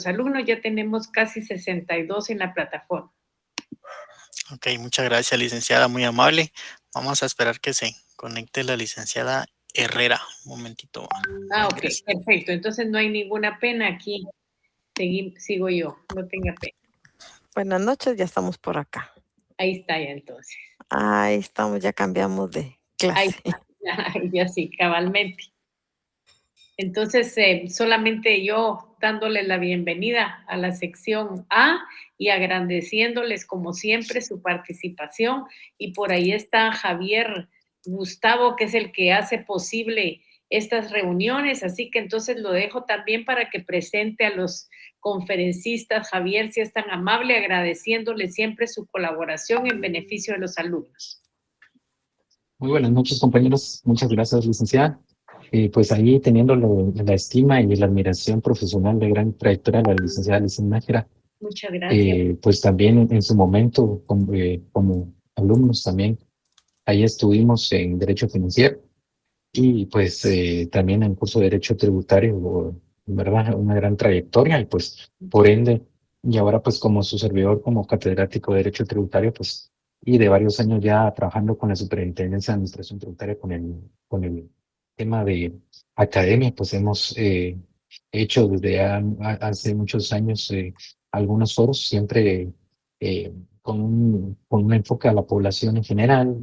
alumnos, ya tenemos casi 62 en la plataforma. Ok, muchas gracias, licenciada, muy amable. Vamos a esperar que se conecte la licenciada Herrera. Un momentito va a Ok, ingresar. perfecto. Entonces no hay ninguna pena aquí. Sigo yo, no tenga pena. Buenas noches, ya estamos por acá. Ahí está ya entonces. Ahí estamos, ya cambiamos de Ahí clase. está, ya sí, cabalmente. Entonces, solamente yo dándole la bienvenida a la sección A y agradeciéndoles como siempre su participación. Y por ahí está Javier Gustavo, que es el que hace posible estas reuniones. Así que entonces lo dejo también para que presente a los conferencistas. Javier, si es tan amable, agradeciéndole siempre su colaboración en beneficio de los alumnos. Muy buenas noches, compañeros. Muchas gracias, licenciada. Pues ahí teniendo la estima y la admiración profesional de gran trayectoria de la licenciada Licen Nájera, Muchas gracias. pues también en su momento como alumnos también, ahí estuvimos en Derecho Financiero y pues también en curso de Derecho Tributario, ¿verdad? Una gran trayectoria y pues por ende, y ahora pues como su servidor, como catedrático de Derecho Tributario, pues y de varios años ya trabajando con la Superintendencia de Administración Tributaria con el tema de academia, pues hemos hecho desde hace muchos años algunos foros, siempre con un enfoque a la población en general,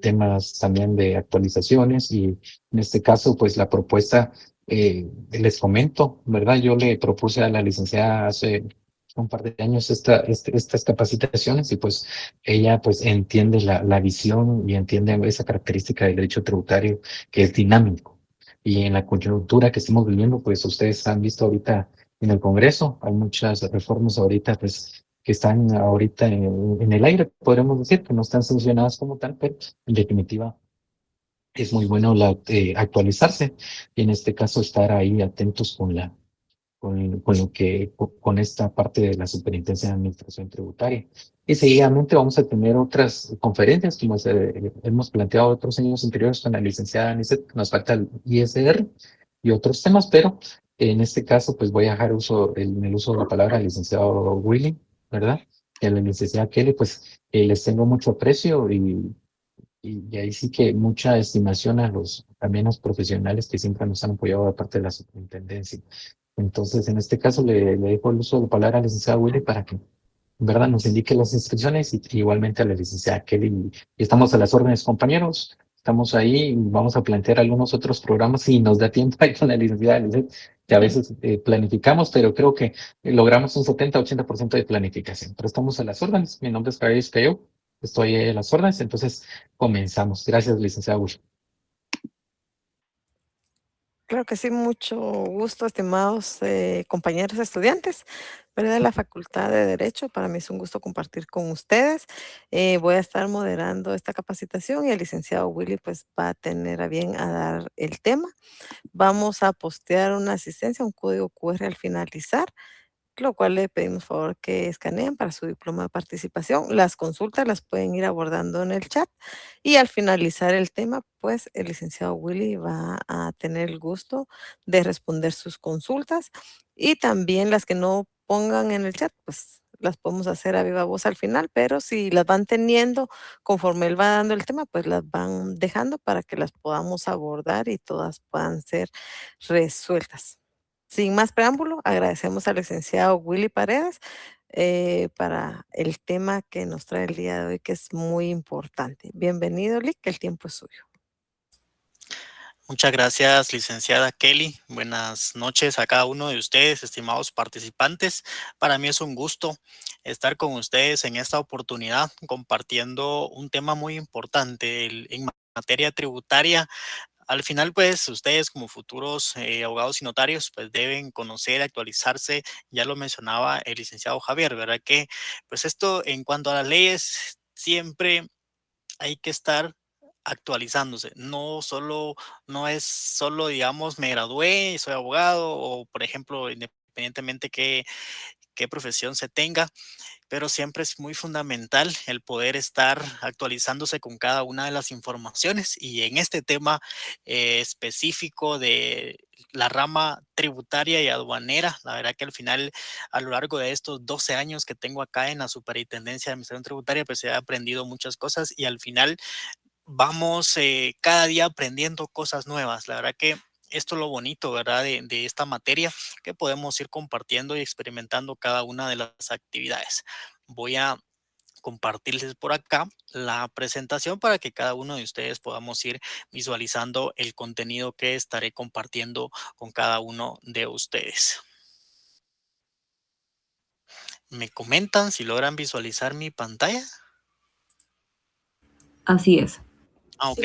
temas también de actualizaciones y en este caso, pues la propuesta, les comento, ¿verdad? Yo le propuse a la licenciada hace un par de años estas capacitaciones y pues ella pues entiende la visión y entiende esa característica del derecho tributario que es dinámico. Y en la coyuntura que estamos viviendo, pues ustedes han visto ahorita en el Congreso, hay muchas reformas ahorita pues que están ahorita en el aire, podríamos decir, que no están sancionadas como tal, pero en definitiva es muy bueno actualizarse y en este caso estar ahí atentos con esta parte de la Superintendencia de Administración Tributaria. Y seguidamente vamos a tener otras conferencias, como hemos planteado otros años anteriores con la licenciada Anicet, nos falta el ISR y otros temas, pero en este caso pues voy a dejar el uso de la palabra al licenciado Willy, ¿verdad? Y a la licenciada Kelly, pues les tengo mucho aprecio y ahí sí que mucha estimación también a los profesionales que siempre nos han apoyado de parte de la superintendencia. Entonces, en este caso, le dejo el uso de la palabra a la licenciada Willy para que, en verdad, nos indique las instrucciones y igualmente a la licenciada Kelly. Y estamos a las órdenes, compañeros. Estamos ahí y vamos a plantear algunos otros programas si nos da tiempo ahí con la licenciada Lizeth, que a veces planificamos, pero creo que logramos un 70-80% de planificación. Pero estamos a las órdenes. Mi nombre es Javier Escayo. Estoy a las órdenes, entonces comenzamos. Gracias, licenciada Willy. Claro que sí, mucho gusto, estimados compañeros estudiantes, ¿verdad? De la Facultad de Derecho. Para mí es un gusto compartir con ustedes. Voy a estar moderando esta capacitación y el licenciado Willy pues va a tener a bien a dar el tema. Vamos a postear una asistencia, un código QR al finalizar, lo cual le pedimos por favor que escaneen para su diploma de participación. Las consultas las pueden ir abordando en el chat y al finalizar el tema, pues el licenciado Willy va a tener el gusto de responder sus consultas y también las que no pongan en el chat, pues las podemos hacer a viva voz al final, pero si las van teniendo conforme él va dando el tema, pues las van dejando para que las podamos abordar y todas puedan ser resueltas. Sin más preámbulo, agradecemos al licenciado Willy Paredes para el tema que nos trae el día de hoy, que es muy importante. Bienvenido, Lick, el tiempo es suyo. Muchas gracias, licenciada Kelly. Buenas noches a cada uno de ustedes, estimados participantes. Para mí es un gusto estar con ustedes en esta oportunidad compartiendo un tema muy importante en materia tributaria. Al final, pues, ustedes como futuros abogados y notarios, pues, deben conocer, actualizarse. Ya lo mencionaba el licenciado Javier, ¿verdad? Que, pues, esto en cuanto a las leyes, siempre hay que estar actualizándose. No es solo, digamos, me gradué y soy abogado o, por ejemplo, independientemente qué qué profesión se tenga, pero siempre es muy fundamental el poder estar actualizándose con cada una de las informaciones y en este tema específico de la rama tributaria y aduanera, la verdad que al final, a lo largo de estos 12 años que tengo acá en la Superintendencia de Administración Tributaria, pues he aprendido muchas cosas y al final vamos cada día aprendiendo cosas nuevas. La verdad que esto es lo bonito, ¿verdad? De esta materia, que podemos ir compartiendo y experimentando cada una de las actividades. Voy a compartirles por acá la presentación para que cada uno de ustedes podamos ir visualizando el contenido que estaré compartiendo con cada uno de ustedes. ¿Me comentan si logran visualizar mi pantalla? Así es. Ok.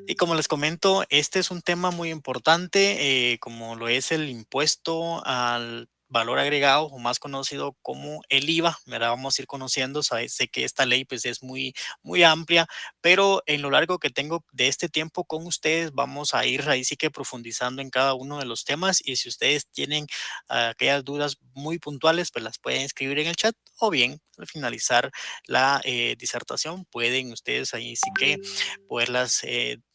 Y como les comento, este es un tema muy importante, como lo es el impuesto al valor agregado, o más conocido como el IVA, ¿verdad? Vamos a ir conociendo, sé que esta ley pues es muy, muy amplia, pero en lo largo que tengo de este tiempo con ustedes, vamos a ir ahí sí que profundizando en cada uno de los temas y si ustedes tienen aquellas dudas muy puntuales, pues las pueden escribir en el chat o bien al finalizar la disertación pueden ustedes ahí sí que poderlas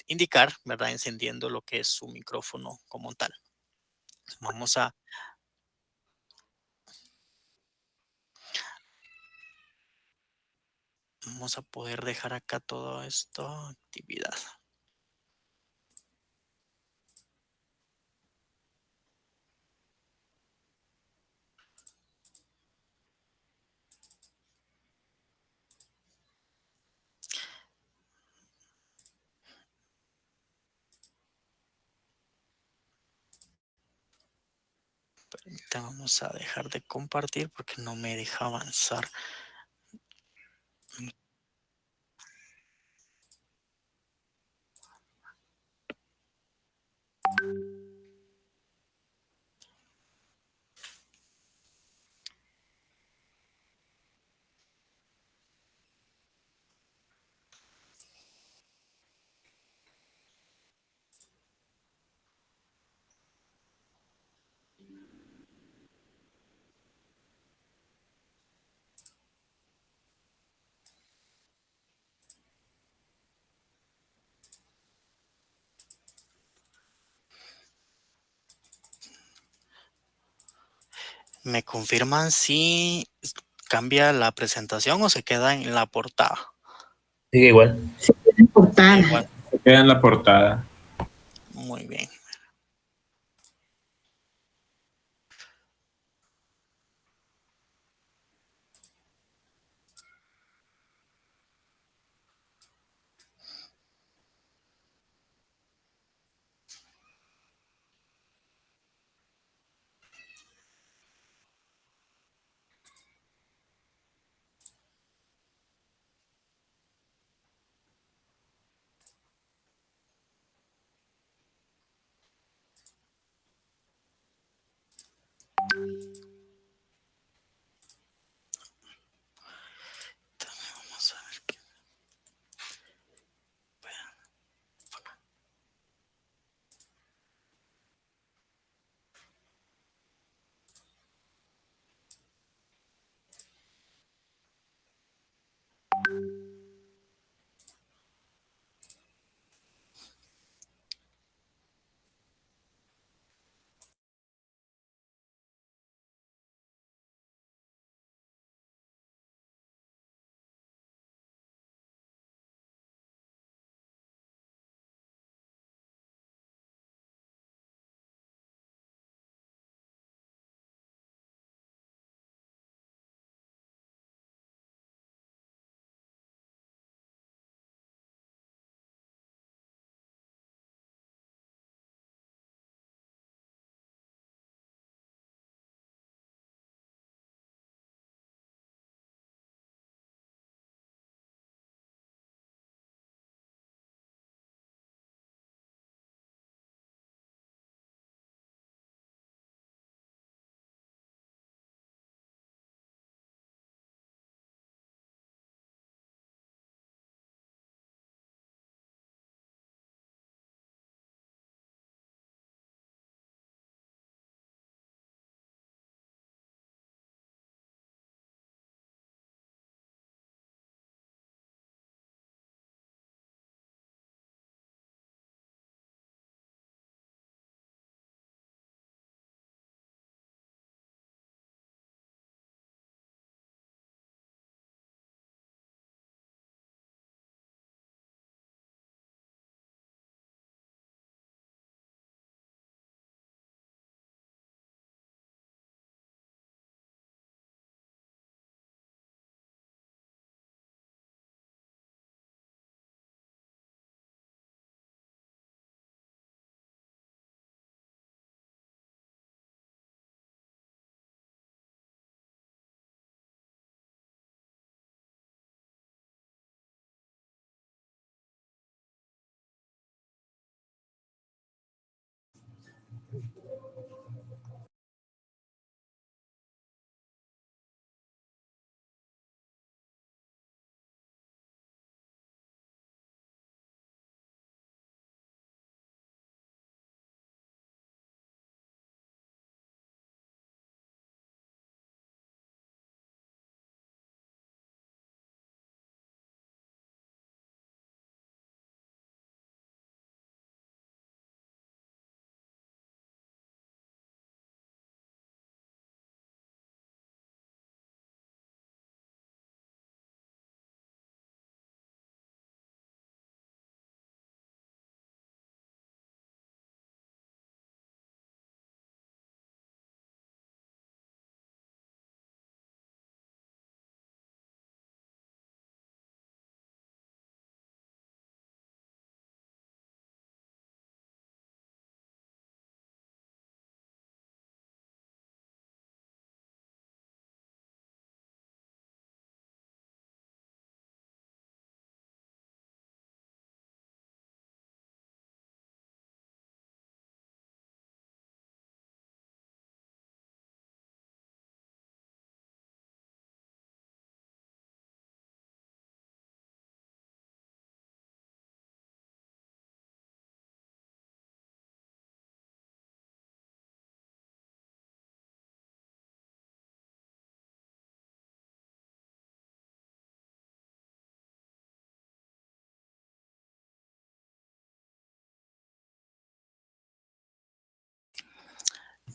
indicar, ¿verdad? Encendiendo lo que es su micrófono como tal. Vamos a, vamos a poder dejar acá toda esta actividad. Vamos a dejar de compartir porque no me deja avanzar. ¿Me confirman si cambia la presentación o se queda en la portada? Sigue igual. Sigue igual. Se queda en la portada. Muy bien.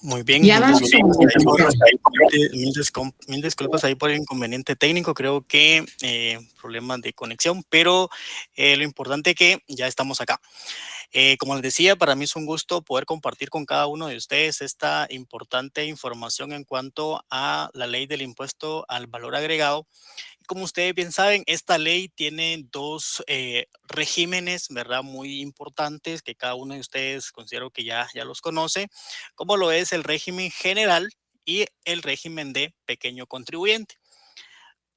Muy bien, Ya vamos a mil disculpas ahí por el inconveniente técnico, creo que problemas de conexión, pero lo importante es que ya estamos acá. Como les decía, para mí es un gusto poder compartir con cada uno de ustedes esta importante información en cuanto a la ley del impuesto al valor agregado. Como ustedes bien saben, esta ley tiene dos regímenes, ¿verdad? Muy importantes que cada uno de ustedes considero que ya los conoce, como lo es el régimen general y el régimen de pequeño contribuyente.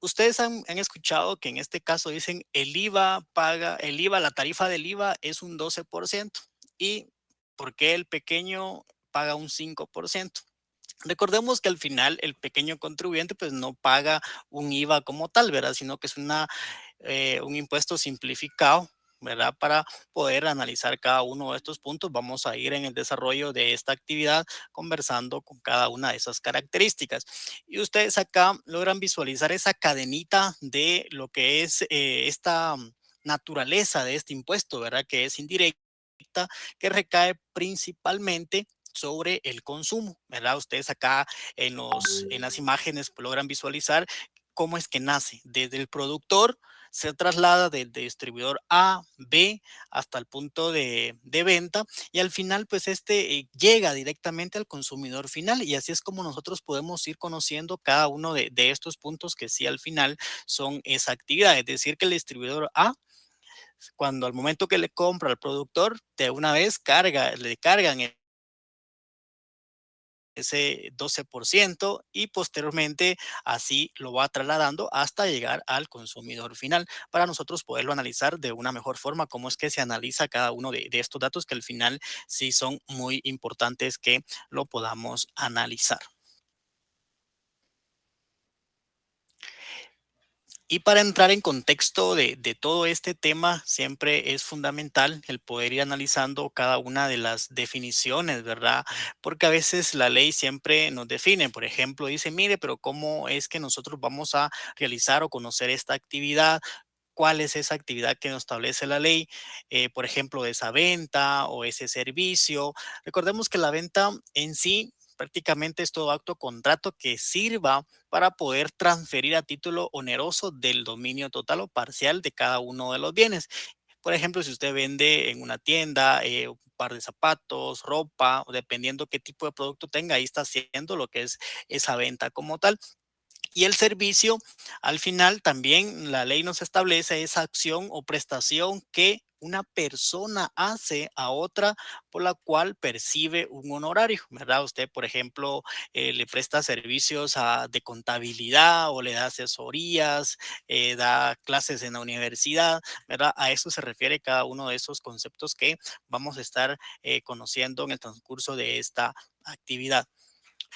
Ustedes han escuchado que en este caso dicen el IVA, la tarifa del IVA es un 12% y ¿por qué el pequeño paga un 5%? Recordemos que al final el pequeño contribuyente pues no paga un IVA como tal, ¿verdad? Sino que es un impuesto simplificado, ¿verdad? Para poder analizar cada uno de estos puntos, vamos a ir en el desarrollo de esta actividad conversando con cada una de esas características. Y ustedes acá logran visualizar esa cadenita de lo que es esta naturaleza de este impuesto, ¿verdad? Que es indirecta, que recae principalmente sobre el consumo, ¿verdad? Ustedes acá en las imágenes pues, logran visualizar cómo es que nace desde el productor, se traslada del distribuidor A, B, hasta el punto de venta y al final pues llega directamente al consumidor final y así es como nosotros podemos ir conociendo cada uno de estos puntos que sí al final son esa actividad, es decir que el distribuidor A cuando al momento que le compra al productor, de una vez le cargan ese 12% y posteriormente así lo va trasladando hasta llegar al consumidor final para nosotros poderlo analizar de una mejor forma, cómo es que se analiza cada uno de estos datos que al final sí son muy importantes que lo podamos analizar. Y para entrar en contexto de todo este tema, siempre es fundamental el poder ir analizando cada una de las definiciones, ¿verdad? Porque a veces la ley siempre nos define, por ejemplo, dice, mire, pero ¿cómo es que nosotros vamos a realizar o conocer esta actividad? ¿Cuál es esa actividad que nos establece la ley? Por ejemplo, esa venta o ese servicio. Recordemos que la venta en sí prácticamente es todo acto o contrato que sirva para poder transferir a título oneroso del dominio total o parcial de cada uno de los bienes. Por ejemplo, si usted vende en una tienda un par de zapatos, ropa, o dependiendo qué tipo de producto tenga, ahí está haciendo lo que es esa venta como tal. Y el servicio, al final también la ley nos establece esa acción o prestación que una persona hace a otra por la cual percibe un honorario, ¿verdad? Usted, por ejemplo, le presta servicios de contabilidad o le da asesorías, da clases en la universidad, ¿verdad? A eso se refiere cada uno de esos conceptos que vamos a estar conociendo en el transcurso de esta actividad.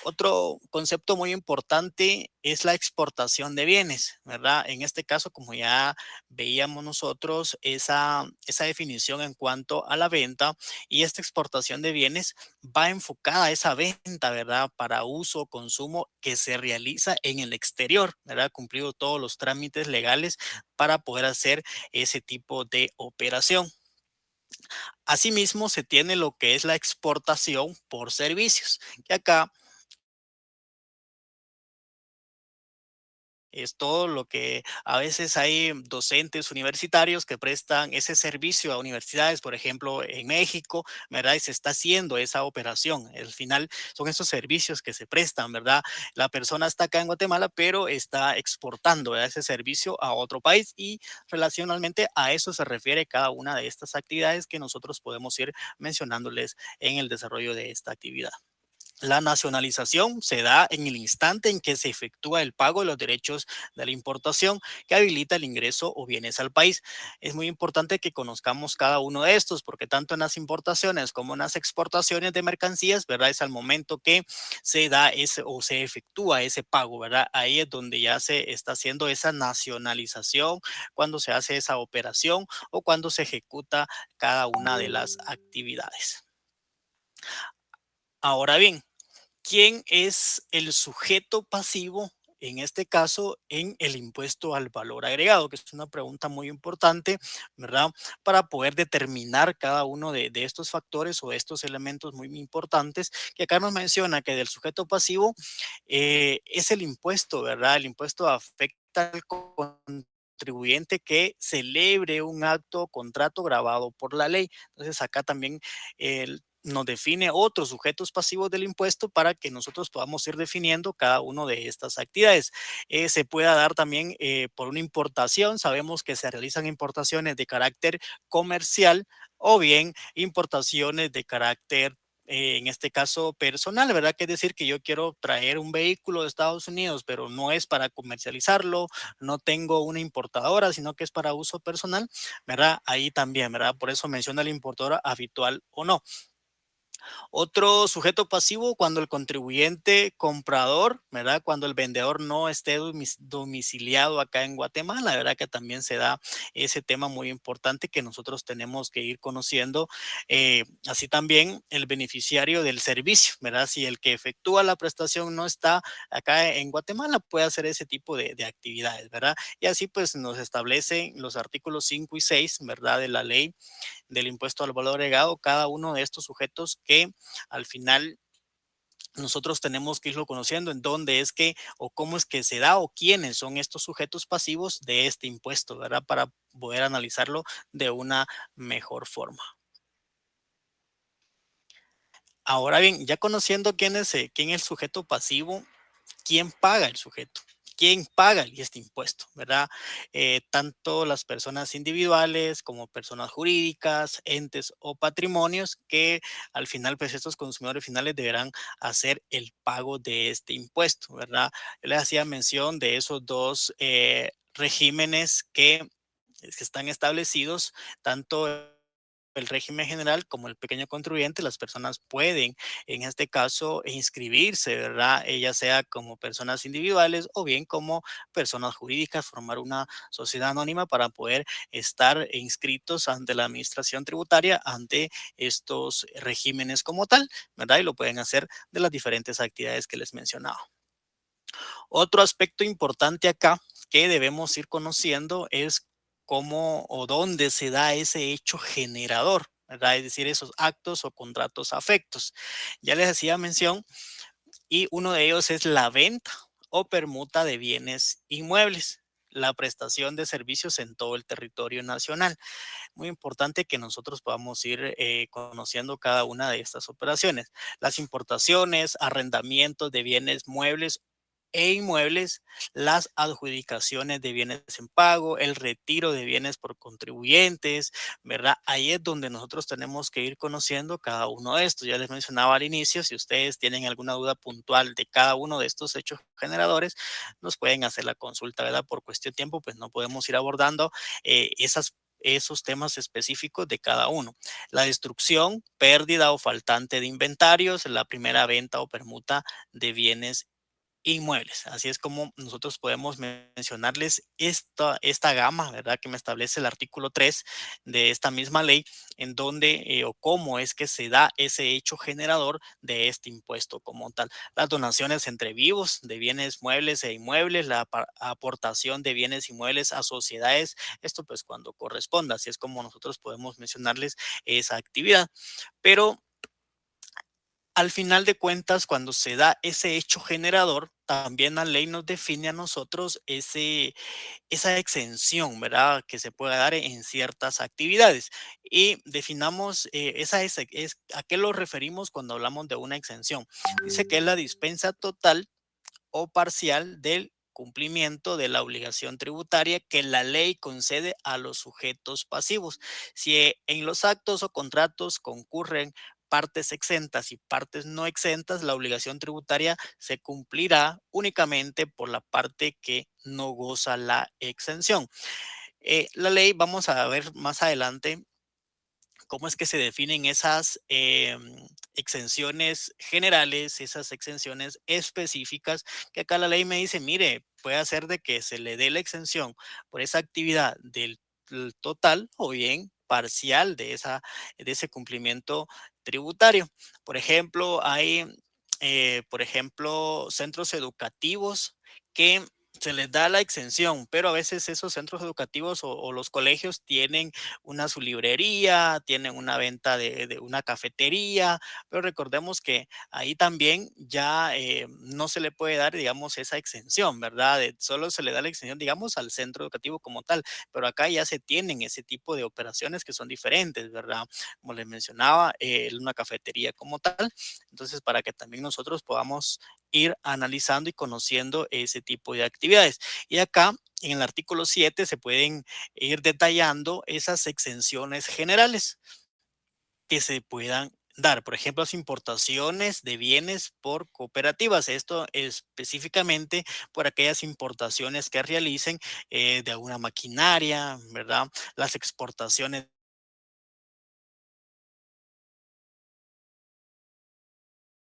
Otro concepto muy importante es la exportación de bienes, ¿verdad? En este caso, como ya veíamos nosotros, esa definición en cuanto a la venta, y esta exportación de bienes va enfocada a esa venta, ¿verdad? Para uso, consumo que se realiza en el exterior, ¿verdad? Cumplido todos los trámites legales para poder hacer ese tipo de operación. Asimismo, se tiene lo que es la exportación por servicios, que acá es todo lo que a veces hay docentes universitarios que prestan ese servicio a universidades, por ejemplo, en México, ¿verdad? Y se está haciendo esa operación. Al final son esos servicios que se prestan, ¿verdad? La persona está acá en Guatemala, pero está exportando, ¿verdad?, ese servicio a otro país, y relacionalmente a eso se refiere cada una de estas actividades que nosotros podemos ir mencionándoles en el desarrollo de esta actividad. La nacionalización se da en el instante en que se efectúa el pago de los derechos de la importación que habilita el ingreso o bienes al país. Es muy importante que conozcamos cada uno de estos, porque tanto en las importaciones como en las exportaciones de mercancías, ¿verdad?, es al momento que se da ese o se efectúa ese pago, ¿verdad? Ahí es donde ya se está haciendo esa nacionalización, cuando se hace esa operación o cuando se ejecuta cada una de las actividades. Ahora bien, ¿quién es el sujeto pasivo en este caso en el impuesto al valor agregado? Que es una pregunta muy importante, ¿verdad? Para poder determinar cada uno de estos factores o de estos elementos muy importantes, que acá nos menciona que del sujeto pasivo es el impuesto, ¿verdad? El impuesto afecta al contribuyente que celebre un acto o contrato grabado por la ley. Entonces acá también nos define otros sujetos pasivos del impuesto para que nosotros podamos ir definiendo cada uno de estas actividades. Se puede dar también por una importación. Sabemos que se realizan importaciones de carácter comercial o bien importaciones de carácter en este caso personal, ¿verdad? Que es decir, que yo quiero traer un vehículo de Estados Unidos, pero no es para comercializarlo, no tengo una importadora, sino que es para uso personal, ¿verdad? Ahí también, ¿verdad? Por eso menciona la importadora habitual o no. Otro sujeto pasivo, cuando el contribuyente comprador, ¿verdad? Cuando el vendedor no esté domiciliado acá en Guatemala, ¿verdad? Que también se da ese tema muy importante que nosotros tenemos que ir conociendo. Así también el beneficiario del servicio, ¿verdad? Si el que efectúa la prestación no está acá en Guatemala, puede hacer ese tipo de actividades, ¿verdad? Y así pues nos establecen los artículos 5 y 6, ¿verdad? De la ley del impuesto al valor agregado, cada uno de estos sujetos que al final nosotros tenemos que irlo conociendo en dónde es que o cómo es que se da o quiénes son estos sujetos pasivos de este impuesto, ¿verdad? Para poder analizarlo de una mejor forma. Ahora bien, ya conociendo quién es el sujeto pasivo, ¿quién paga el sujeto? ¿Quién paga este impuesto? ¿Verdad? Tanto las personas individuales como personas jurídicas, entes o patrimonios que al final, pues estos consumidores finales deberán hacer el pago de este impuesto, ¿verdad? Yo les hacía mención de esos dos regímenes que están establecidos, tanto el régimen general como el pequeño contribuyente. Las personas pueden, en este caso, inscribirse, ¿verdad? Ya sea como personas individuales o bien como personas jurídicas, formar una sociedad anónima para poder estar inscritos ante la administración tributaria, ante estos regímenes como tal, ¿verdad? Y lo pueden hacer de las diferentes actividades que les mencionaba. Otro aspecto importante acá que debemos ir conociendo es cómo o dónde se da ese hecho generador, ¿verdad? Es decir, esos actos o contratos afectos. Ya les hacía mención, y uno de ellos es la venta o permuta de bienes inmuebles, la prestación de servicios en todo el territorio nacional. Muy importante que nosotros podamos ir conociendo cada una de estas operaciones. Las importaciones, arrendamientos de bienes muebles e inmuebles, las adjudicaciones de bienes en pago, el retiro de bienes por contribuyentes, ¿verdad? Ahí es donde nosotros tenemos que ir conociendo cada uno de estos. Ya les mencionaba al inicio, si ustedes tienen alguna duda puntual de cada uno de estos hechos generadores, nos pueden hacer la consulta, ¿verdad? Por cuestión de tiempo, pues no podemos ir abordando esos temas específicos de cada uno. La destrucción, pérdida o faltante de inventarios, la primera venta o permuta de bienes inmuebles. Así es como nosotros podemos mencionarles esta gama, ¿verdad? Que me establece el artículo 3 de esta misma ley, en donde o cómo es que se da ese hecho generador de este impuesto como tal. Las donaciones entre vivos de bienes muebles e inmuebles, la aportación de bienes inmuebles a sociedades, esto pues cuando corresponda, así es como nosotros podemos mencionarles esa actividad. Pero al final de cuentas, cuando se da ese hecho generador, también la ley nos define a nosotros esa exención, ¿verdad? Que se puede dar en ciertas actividades. Y definamos a qué lo referimos cuando hablamos de una exención. Dice que es la dispensa total o parcial del cumplimiento de la obligación tributaria que la ley concede a los sujetos pasivos. Si en los actos o contratos concurren partes exentas y partes no exentas, la obligación tributaria se cumplirá únicamente por la parte que no goza la exención. La ley, vamos a ver más adelante cómo es que se definen esas exenciones generales, esas exenciones específicas, que acá la ley me dice, mire, puede hacer de que se le dé la exención por esa actividad del total o bien parcial de ese cumplimiento tributario. Por ejemplo, hay, por ejemplo, centros educativos que se les da la exención, pero a veces esos centros educativos o los colegios tienen su librería, tienen una venta de una cafetería, pero recordemos que ahí también ya no se le puede dar, digamos, esa exención, ¿verdad? Solo se le da la exención, digamos, al centro educativo como tal, pero acá ya se tienen ese tipo de operaciones que son diferentes, ¿verdad? Como les mencionaba, una cafetería como tal, entonces para que también nosotros podamos ir analizando y conociendo ese tipo de actividades. Y acá en el artículo 7 se pueden ir detallando esas exenciones generales que se puedan dar. Por ejemplo, las importaciones de bienes por cooperativas. Esto específicamente por aquellas importaciones que realicen de alguna maquinaria, ¿verdad? Las exportaciones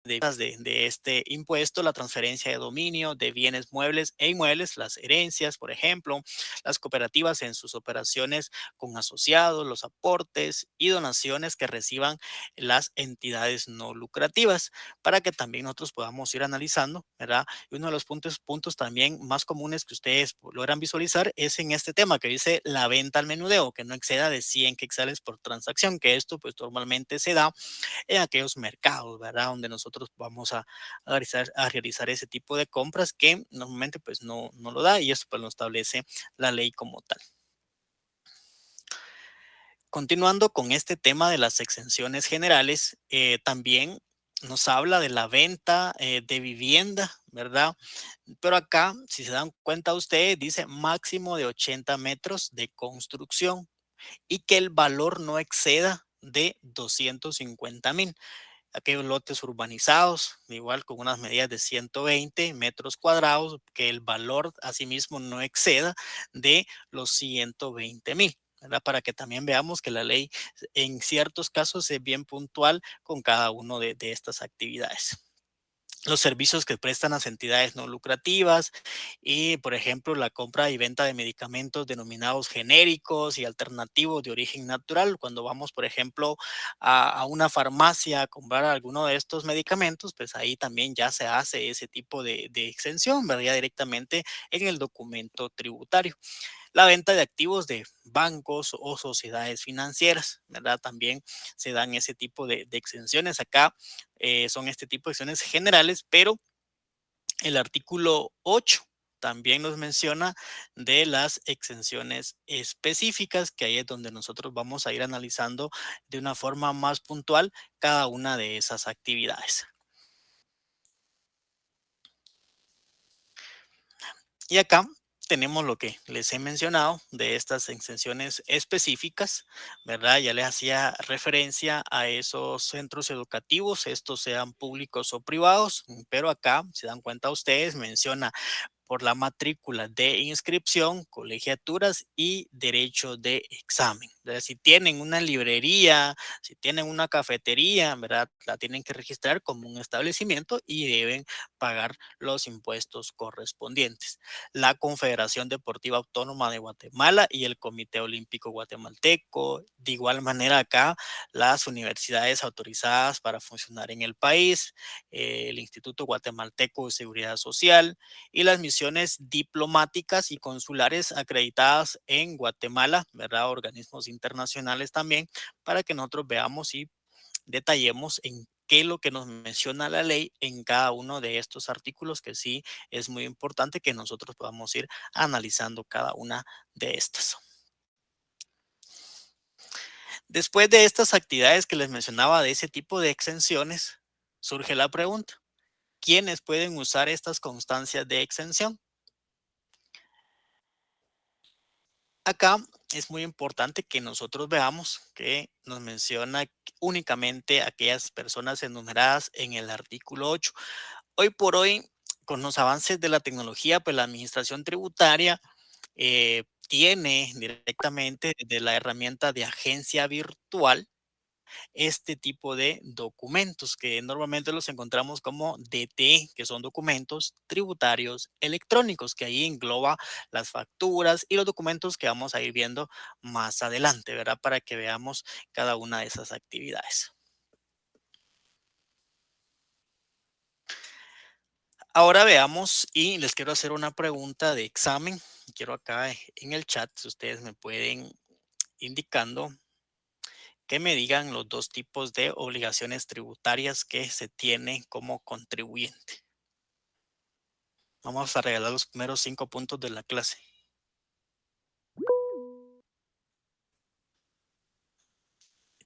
de este impuesto, la transferencia de dominio de bienes muebles e inmuebles, las herencias, por ejemplo, las cooperativas en sus operaciones con asociados, los aportes y donaciones que reciban las entidades no lucrativas, para que también nosotros podamos ir analizando, ¿verdad? Y uno de los puntos también más comunes que ustedes logran visualizar es en este tema que dice la venta al menudeo, que no exceda de 100 quetzales por transacción, que esto pues normalmente se da en aquellos mercados, ¿verdad? Donde nosotros vamos a realizar ese tipo de compras que normalmente pues no lo da y eso pues lo establece la ley como tal. Continuando con este tema de las exenciones generales, también nos habla de la venta de vivienda, ¿verdad? Pero acá, si se dan cuenta ustedes, dice máximo de 80 metros de construcción y que el valor no exceda de 250,000. Aquellos lotes urbanizados, igual con unas medidas de 120 metros cuadrados, que el valor asimismo no exceda de los 120,000. ¿Verdad? Para que también veamos que la ley en ciertos casos es bien puntual con cada uno de estas actividades. Los servicios que prestan las entidades no lucrativas y, por ejemplo, la compra y venta de medicamentos denominados genéricos y alternativos de origen natural. Cuando vamos, por ejemplo, a una farmacia a comprar alguno de estos medicamentos, pues ahí también ya se hace ese tipo de exención, ¿verdad? Ya directamente en el documento tributario. La venta de activos de bancos o sociedades financieras, ¿verdad? También se dan ese tipo de exenciones. Acá son este tipo de exenciones generales, pero el artículo 8 también nos menciona de las exenciones específicas, que ahí es donde nosotros vamos a ir analizando de una forma más puntual cada una de esas actividades. Y acá tenemos lo que les he mencionado de estas exenciones específicas, ¿verdad? Ya les hacía referencia a esos centros educativos, estos sean públicos o privados, pero acá, se dan cuenta ustedes, menciona por la matrícula de inscripción, colegiaturas y derecho de examen. ¿Verdad? Si tienen una librería, si tienen una cafetería, ¿verdad? La tienen que registrar como un establecimiento y deben pagar los impuestos correspondientes. La Confederación Deportiva Autónoma de Guatemala y el Comité Olímpico Guatemalteco. De igual manera acá, las universidades autorizadas para funcionar en el país, el Instituto Guatemalteco de Seguridad Social, y las misiones diplomáticas y consulares acreditadas en Guatemala, ¿verdad? Organismos internacionales también, para que nosotros veamos y detallemos en qué es lo que nos menciona la ley en cada uno de estos artículos, que sí es muy importante que nosotros podamos ir analizando cada una de estas. Después de estas actividades que les mencionaba de ese tipo de exenciones, surge la pregunta: ¿quiénes pueden usar estas constancias de exención? Acá es muy importante que nosotros veamos que nos menciona únicamente aquellas personas enumeradas en el artículo 8. Hoy por hoy, con los avances de la tecnología, pues la administración tributaria tiene directamente de la herramienta de agencia virtual este tipo de documentos que normalmente los encontramos como DT, que son documentos tributarios electrónicos, que ahí engloba las facturas y los documentos que vamos a ir viendo más adelante, ¿verdad? Para que veamos cada una de esas actividades. Ahora veamos y les quiero hacer una pregunta de examen. Quiero acá en el chat, si ustedes me pueden indicando que me digan los dos tipos de obligaciones tributarias que se tiene como contribuyente. Vamos a regalar los primeros 5 puntos de la clase.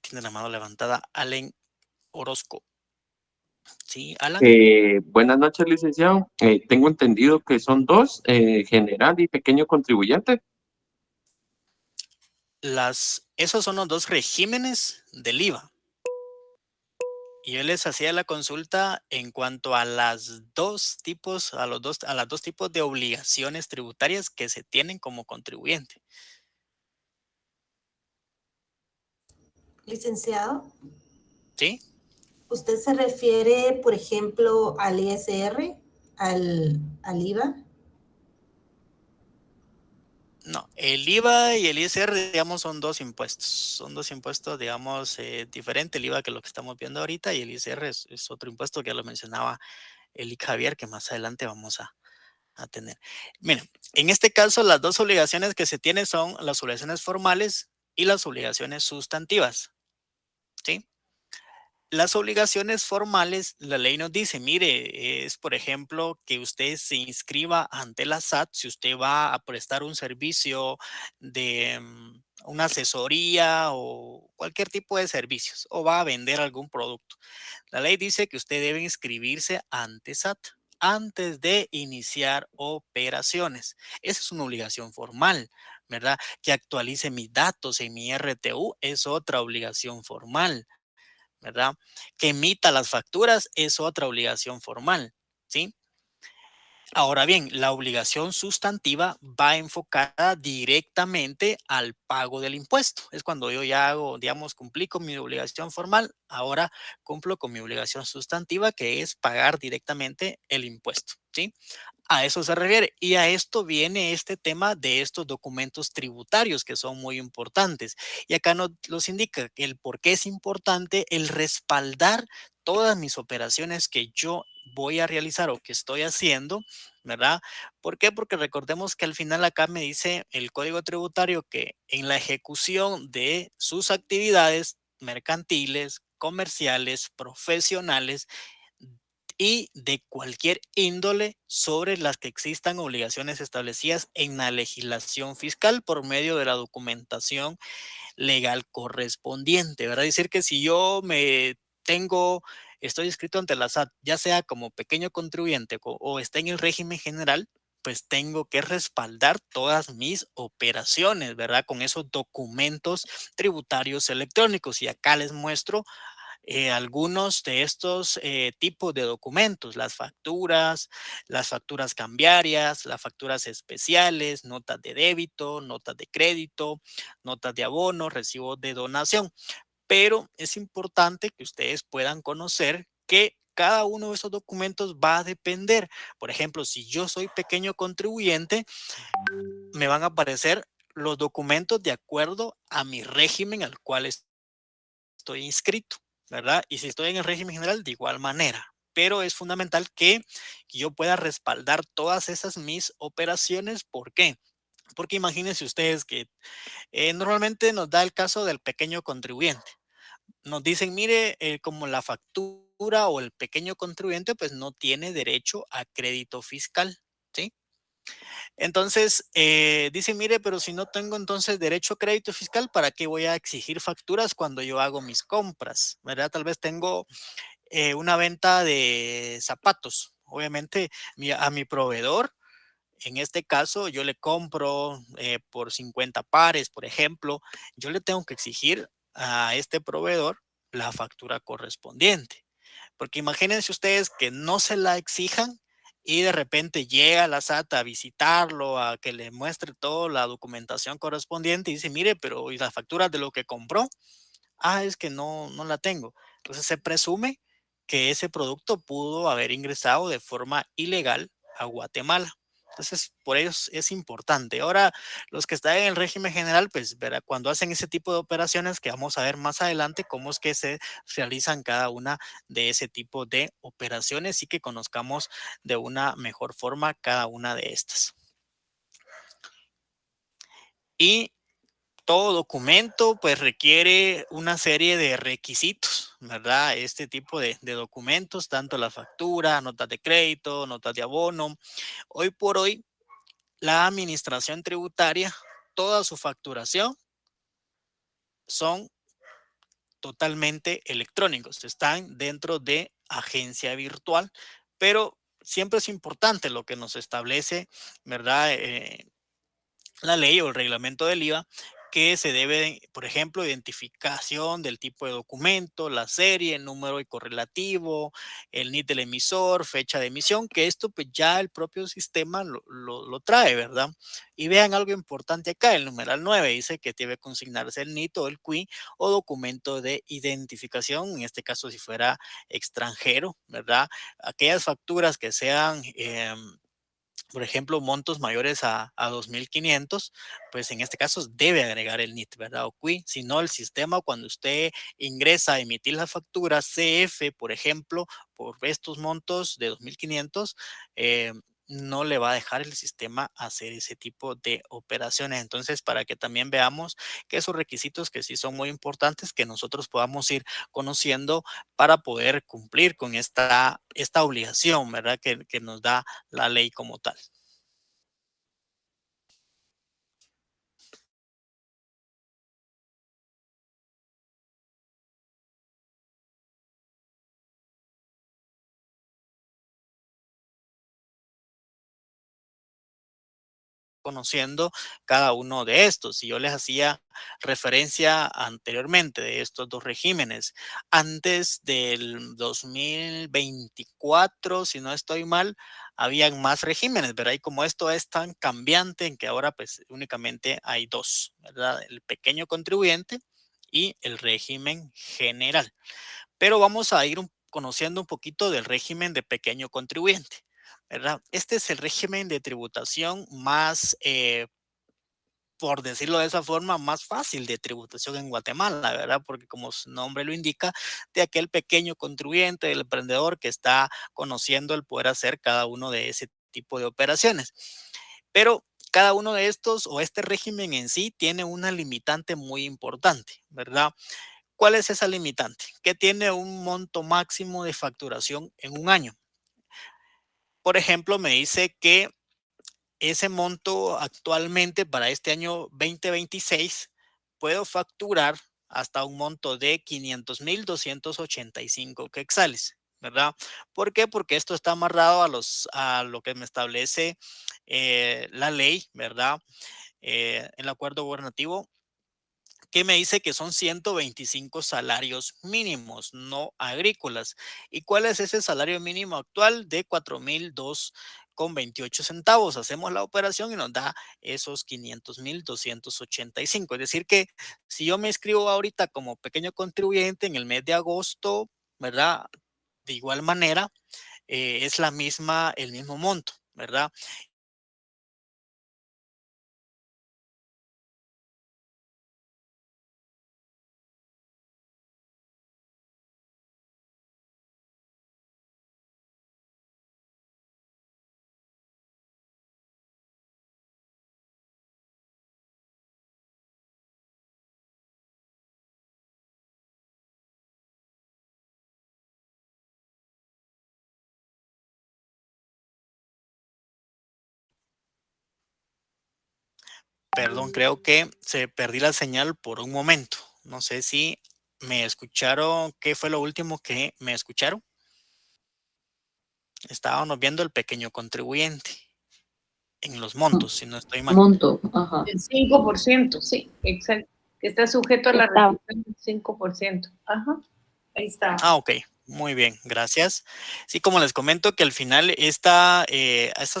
Tiene la mano levantada Allen Orozco. Sí, Alan. Buenas noches, licenciado. Tengo entendido que son dos, general y pequeño contribuyente. Esos son los dos regímenes del IVA. Y yo les hacía la consulta en cuanto a las dos tipos, a las dos tipos de obligaciones tributarias que se tienen como contribuyente. Licenciado, ¿Sí? ¿usted se refiere, por ejemplo, al ISR, al IVA? No, el IVA y el ISR, digamos, son dos impuestos. Son dos impuestos, digamos, diferentes. El IVA que lo que estamos viendo ahorita y el ISR es otro impuesto que ya lo mencionaba el Javier, que más adelante vamos a tener. Miren, en este caso, las dos obligaciones que se tienen son las obligaciones formales y las obligaciones sustantivas. ¿Sí? Las obligaciones formales, la ley nos dice, mire, es por ejemplo que usted se inscriba ante la SAT si usted va a prestar un servicio de una asesoría o cualquier tipo de servicios o va a vender algún producto. La ley dice que usted debe inscribirse ante SAT antes de iniciar operaciones. Esa es una obligación formal, ¿verdad? Que actualice mis datos en mi RTU es otra obligación formal, ¿verdad? Que emita las facturas es otra obligación formal, ¿sí? Ahora bien, la obligación sustantiva va enfocada directamente al pago del impuesto. Es cuando yo ya hago, digamos, cumplí con mi obligación formal, ahora cumplo con mi obligación sustantiva, que es pagar directamente el impuesto, ¿sí? A eso se refiere. Y a esto viene este tema de estos documentos tributarios que son muy importantes. Y acá nos los indica el por qué es importante el respaldar todas mis operaciones que yo voy a realizar o que estoy haciendo, ¿verdad? ¿Por qué? Porque recordemos que al final acá me dice el Código Tributario que en la ejecución de sus actividades mercantiles, comerciales, profesionales, y de cualquier índole sobre las que existan obligaciones establecidas en la legislación fiscal por medio de la documentación legal correspondiente, ¿verdad? Es decir, que si yo estoy inscrito ante la SAT, ya sea como pequeño contribuyente o esté en el régimen general, pues tengo que respaldar todas mis operaciones, ¿verdad? Con esos documentos tributarios electrónicos. Y acá les muestro algunos de estos tipos de documentos, las facturas cambiarias, las facturas especiales, notas de débito, notas de crédito, notas de abono, recibos de donación. Pero es importante que ustedes puedan conocer que cada uno de esos documentos va a depender. Por ejemplo, si yo soy pequeño contribuyente, me van a aparecer los documentos de acuerdo a mi régimen al cual estoy inscrito, ¿verdad? Y si estoy en el régimen general, de igual manera. Pero es fundamental que yo pueda respaldar todas esas mis operaciones. ¿Por qué? Porque imagínense ustedes que normalmente nos da el caso del pequeño contribuyente. Nos dicen, mire, como la factura o el pequeño contribuyente, pues no tiene derecho a crédito fiscal, ¿sí? Entonces, dicen, mire, pero si no tengo entonces derecho a crédito fiscal, ¿para qué voy a exigir facturas cuando yo hago mis compras? ¿Verdad? Tal vez tengo una venta de zapatos. Obviamente, a mi proveedor, en este caso, yo le compro por 50 pares, por ejemplo, yo le tengo que exigir a este proveedor la factura correspondiente. Porque imagínense ustedes que no se la exijan y de repente llega la SAT a visitarlo, a que le muestre toda la documentación correspondiente y dice, mire, pero ¿y las facturas de lo que compró? Ah, es que no la tengo. Entonces se presume que ese producto pudo haber ingresado de forma ilegal a Guatemala. Entonces, por ello es importante. Ahora, los que están en el régimen general, pues verá, cuando hacen ese tipo de operaciones, que vamos a ver más adelante cómo es que se realizan cada una de ese tipo de operaciones y que conozcamos de una mejor forma cada una de estas. Y todo documento pues requiere una serie de requisitos, ¿verdad? Este tipo de documentos, tanto la factura, notas de crédito, notas de abono. Hoy por hoy, la administración tributaria, toda su facturación son totalmente electrónicos, están dentro de agencia virtual, pero siempre es importante lo que nos establece, ¿verdad? La ley o el reglamento del IVA, que se debe, por ejemplo, identificación del tipo de documento, la serie, el número y correlativo, el NIT del emisor, fecha de emisión, que esto pues ya el propio sistema lo trae, ¿verdad? Y vean algo importante acá, el numeral 9 dice que debe consignarse el NIT o el QUI o documento de identificación, en este caso si fuera extranjero, ¿verdad? Aquellas facturas que sean por ejemplo, montos mayores a 2.500, pues en este caso debe agregar el NIT, ¿verdad? O QUI, si no el sistema cuando usted ingresa a emitir la factura CF, por ejemplo, por estos montos de 2.500, no le va a dejar el sistema hacer ese tipo de operaciones. Entonces, para que también veamos que esos requisitos que sí son muy importantes, que nosotros podamos ir conociendo para poder cumplir con esta obligación, ¿verdad? Que nos da la ley como tal. Conociendo cada uno de estos. Y yo les hacía referencia anteriormente de estos dos regímenes. Antes del 2024, si no estoy mal, habían más regímenes, ¿verdad? Y como esto es tan cambiante en que ahora pues únicamente hay dos, ¿verdad? El pequeño contribuyente y el régimen general. Pero vamos a ir conociendo un poquito del régimen de pequeño contribuyente, ¿verdad? Este es el régimen de tributación más, por decirlo de esa forma, más fácil de tributación en Guatemala, ¿verdad? Porque como su nombre lo indica, de aquel pequeño contribuyente, del emprendedor que está conociendo el poder hacer cada uno de ese tipo de operaciones. Pero cada uno de estos o este régimen en sí tiene una limitante muy importante, ¿verdad? ¿Cuál es esa limitante? Que tiene un monto máximo de facturación en un año. Por ejemplo, me dice que ese monto actualmente para este año 2026 puedo facturar hasta un monto de 500,285 quetzales. ¿verdad? ¿Por qué? Porque esto está amarrado a lo que me establece la ley, ¿verdad? El acuerdo gubernativo que me dice que son 125 salarios mínimos, no agrícolas. ¿Y cuál es ese salario mínimo actual? De 4,002,28 centavos. Hacemos la operación y nos da esos 500,285. Es decir que si yo me inscribo ahorita como pequeño contribuyente en el mes de agosto, ¿verdad? De igual manera, es el mismo monto, ¿verdad? Perdón, creo que se perdí la señal por un momento. No sé si me escucharon. ¿Qué fue lo último que me escucharon? Estábamos viendo el pequeño contribuyente en los montos, si no estoy mal. Monto, ajá. El 5%, sí, exacto. Que está sujeto a la reducción del 5%. Ajá, ahí está. Ah, ok. Muy bien, gracias. Sí, como les comento que al final estas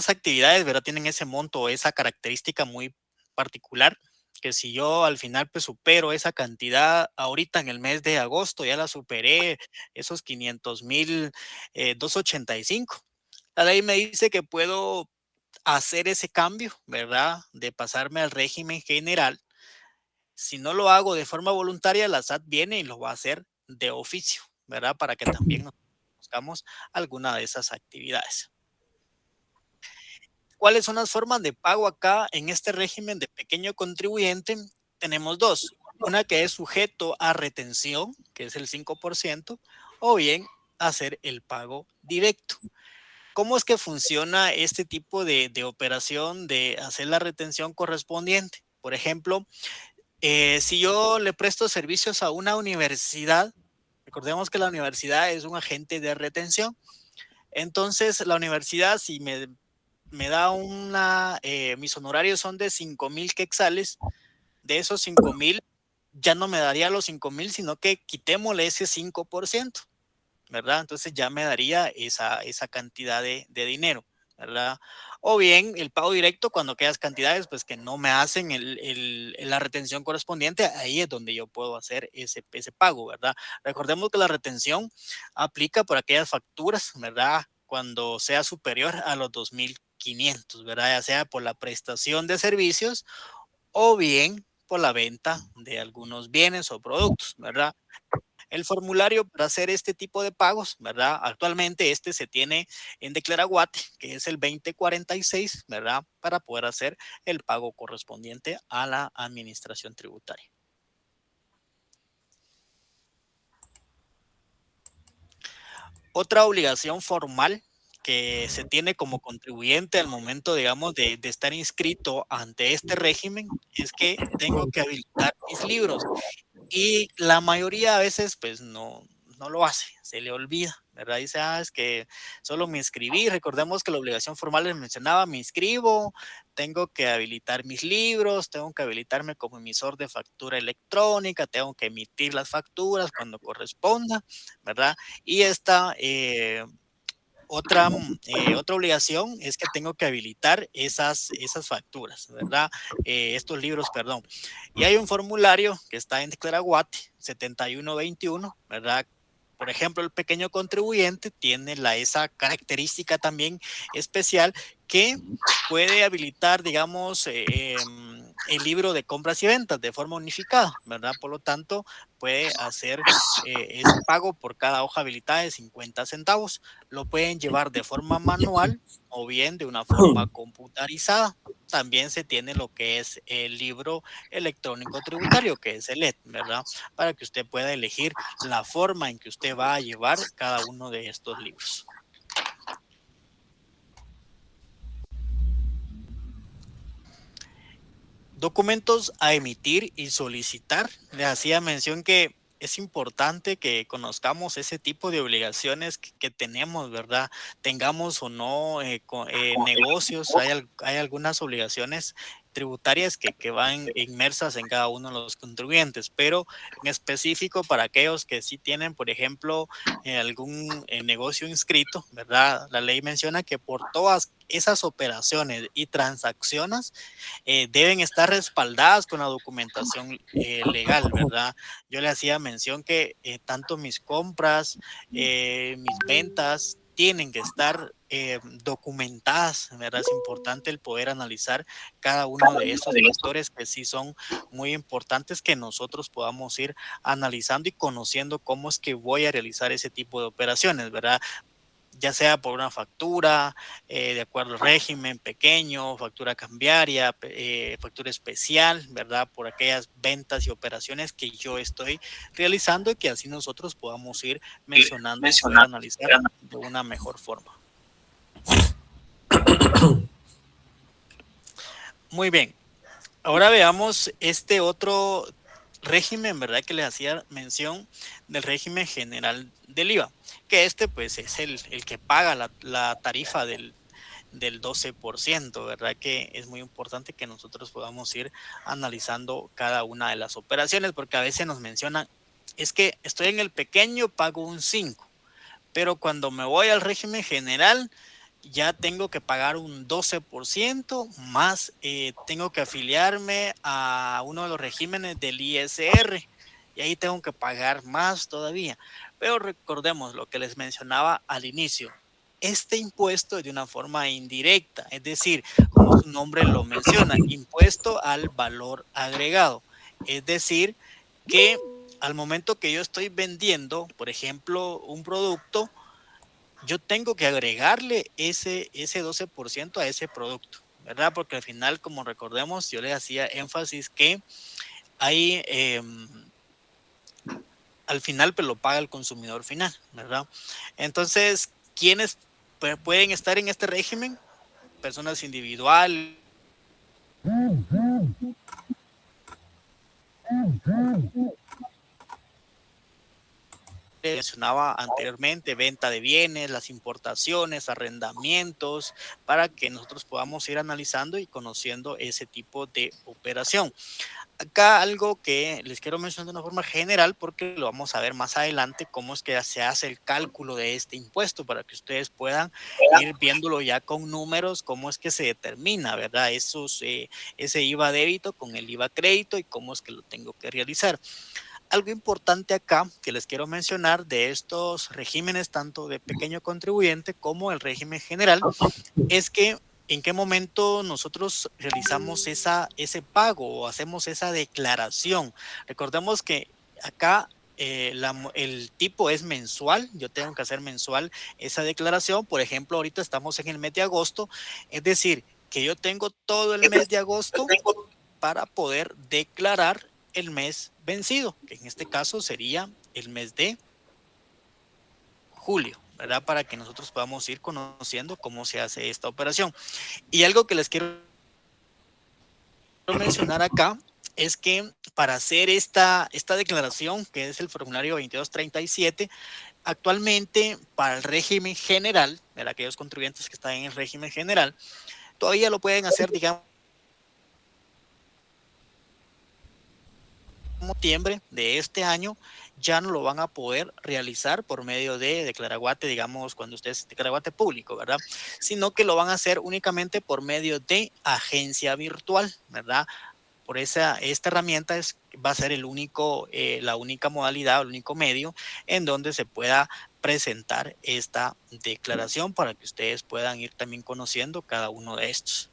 actividades, ¿verdad? Tienen ese monto, esa característica muy particular, que si yo al final pues supero esa cantidad ahorita en el mes de agosto, ya la superé, esos 500,285. La ley me dice que puedo hacer ese cambio, ¿verdad? De pasarme al régimen general. Si no lo hago de forma voluntaria, la SAT viene y lo va a hacer de oficio, ¿verdad? Para que también nos conozcamos alguna de esas actividades. ¿Cuáles son las formas de pago acá en este régimen de pequeño contribuyente? Tenemos dos. Una que es sujeto a retención, que es el 5%, o bien hacer el pago directo. ¿Cómo es que funciona este tipo de operación de hacer la retención correspondiente? Por ejemplo, si yo le presto servicios a una universidad, recordemos que la universidad es un agente de retención. Entonces, la universidad, si me da mis honorarios son de 5,000 quetzales, de esos 5,000, ya no me daría los 5,000, sino que quitémosle ese 5%, ¿verdad? Entonces ya me daría esa cantidad de dinero, ¿verdad? O bien el pago directo cuando aquellas cantidades pues que no me hacen la retención correspondiente, ahí es donde yo puedo hacer ese pago, ¿verdad? Recordemos que la retención aplica por aquellas facturas, ¿verdad? Cuando sea superior a los 2,500, ¿verdad? Ya sea por la prestación de servicios o bien por la venta de algunos bienes o productos, ¿verdad? El formulario para hacer este tipo de pagos, ¿verdad? Actualmente se tiene en Declaraguate, que es el 2046, ¿verdad? Para poder hacer el pago correspondiente a la administración tributaria. Otra obligación formal que se tiene como contribuyente al momento, digamos, de estar inscrito ante este régimen es que tengo que habilitar mis libros. Y la mayoría a veces, pues no lo hace, se le olvida, ¿verdad? Dice, es que solo me inscribí. Recordemos que la obligación formal les mencionaba, me inscribo, tengo que habilitar mis libros, tengo que habilitarme como emisor de factura electrónica, tengo que emitir las facturas cuando corresponda, ¿verdad? Y otra obligación es que tengo que habilitar esas facturas, ¿verdad? Estos libros, perdón. Y hay un formulario que está en Declaraguate 7121, ¿verdad? Por ejemplo, el pequeño contribuyente tiene esa característica también especial que puede habilitar, digamos, el libro de compras y ventas de forma unificada, ¿verdad? Por lo tanto, puede hacer ese pago por cada hoja habilitada de 50 centavos. Lo pueden llevar de forma manual o bien de una forma computarizada. También se tiene lo que es el libro electrónico tributario, que es el ET, ¿verdad? Para que usted pueda elegir la forma en que usted va a llevar cada uno de estos libros. Documentos a emitir y solicitar. Les hacía mención que es importante que conozcamos ese tipo de obligaciones que tenemos, ¿verdad? Tengamos o no negocios, hay algunas obligaciones tributarias que van inmersas en cada uno de los contribuyentes, pero en específico para aquellos que sí tienen, por ejemplo, algún negocio inscrito, ¿verdad? La ley menciona que por todas esas operaciones y transacciones deben estar respaldadas con la documentación legal, ¿verdad? Yo le hacía mención que tanto mis compras, mis ventas, tienen que estar documentadas, ¿verdad? Es importante el poder analizar cada uno de esos factores que sí son muy importantes que nosotros podamos ir analizando y conociendo cómo es que voy a realizar ese tipo de operaciones, ¿verdad? Ya sea por una factura, de acuerdo al régimen pequeño, factura cambiaria, factura especial, ¿verdad? Por aquellas ventas y operaciones que yo estoy realizando y que así nosotros podamos ir mencionando y poder analizar de una mejor forma. Muy bien. Ahora veamos este otro régimen, ¿verdad? Que les hacía mención del régimen general del IVA, que pues es el que paga la tarifa del 12%, ¿verdad? Que es muy importante que nosotros podamos ir analizando cada una de las operaciones, porque a veces nos mencionan, es que estoy en el pequeño, pago un 5%, pero cuando me voy al régimen general, ya tengo que pagar un 12% más, tengo que afiliarme a uno de los regímenes del ISR y ahí tengo que pagar más todavía. Pero recordemos lo que les mencionaba al inicio. Este impuesto es de una forma indirecta, es decir, como su nombre lo menciona, impuesto al valor agregado. Es decir, que al momento que yo estoy vendiendo, por ejemplo, un producto, yo tengo que agregarle ese 12% a ese producto, ¿verdad? Porque al final, como recordemos, yo le hacía énfasis que hay, al final, pues lo paga el consumidor final, ¿verdad? Entonces, ¿quiénes pueden estar en este régimen? Personas individuales. Mencionaba anteriormente, venta de bienes, las importaciones, arrendamientos, para que nosotros podamos ir analizando y conociendo ese tipo de operación. Acá algo que les quiero mencionar de una forma general, porque lo vamos a ver más adelante, cómo es que se hace el cálculo de este impuesto, para que ustedes puedan ir viéndolo ya con números, cómo es que se determina, ¿verdad? Ese IVA débito con el IVA crédito y cómo es que lo tengo que realizar. Algo importante acá que les quiero mencionar de estos regímenes, tanto de pequeño contribuyente como el régimen general, es que en qué momento nosotros realizamos ese pago o hacemos esa declaración. Recordemos que acá el tipo es mensual, yo tengo que hacer mensual esa declaración. Por ejemplo, ahorita estamos en el mes de agosto, es decir, que yo tengo todo el mes de agosto para poder declarar el mes vencido, que en este caso sería el mes de julio, ¿verdad? Para que nosotros podamos ir conociendo cómo se hace esta operación. Y algo que les quiero mencionar acá es que para hacer esta declaración, que es el formulario 2237, actualmente para el régimen general, de aquellos contribuyentes que están en el régimen general, todavía lo pueden hacer, digamos, septiembre de este año, ya no lo van a poder realizar por medio de declaraguate, digamos, cuando usted es declaraguate público, ¿verdad? Sino que lo van a hacer únicamente por medio de agencia virtual, ¿verdad? Por esta herramienta va a ser la única modalidad, el único medio en donde se pueda presentar esta declaración para que ustedes puedan ir también conociendo cada uno de estos.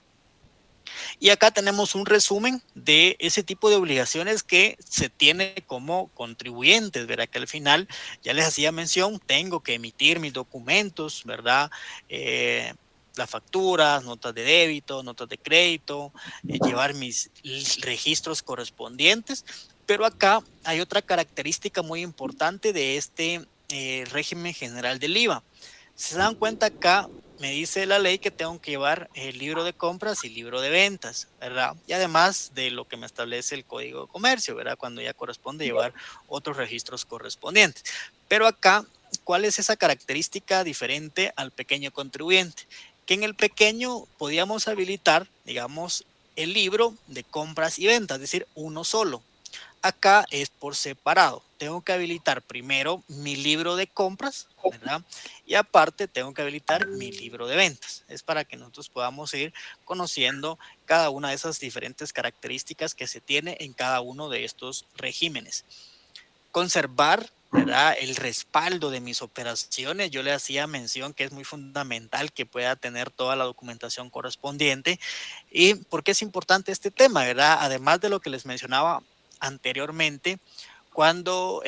Y acá tenemos un resumen de ese tipo de obligaciones que se tiene como contribuyentes, ¿verdad? Que al final, ya les hacía mención, tengo que emitir mis documentos, ¿verdad? Las facturas, notas de débito, notas de crédito, llevar mis registros correspondientes. Pero acá hay otra característica muy importante de este régimen general del IVA. Se dan cuenta acá me dice la ley que tengo que llevar el libro de compras y libro de ventas, ¿verdad? Y además de lo que me establece el Código de Comercio, ¿verdad? Cuando ya corresponde llevar otros registros correspondientes. Pero acá, ¿cuál es esa característica diferente al pequeño contribuyente? Que en el pequeño podíamos habilitar, digamos, el libro de compras y ventas, es decir, uno solo. Acá es por separado. Tengo que habilitar primero mi libro de compras, ¿verdad? Y aparte tengo que habilitar mi libro de ventas. Es para que nosotros podamos ir conociendo cada una de esas diferentes características que se tiene en cada uno de estos regímenes. Conservar, ¿verdad?, el respaldo de mis operaciones. Yo le hacía mención que es muy fundamental que pueda tener toda la documentación correspondiente. ¿Y por qué es importante este tema, verdad? Además de lo que les mencionaba anteriormente, cuando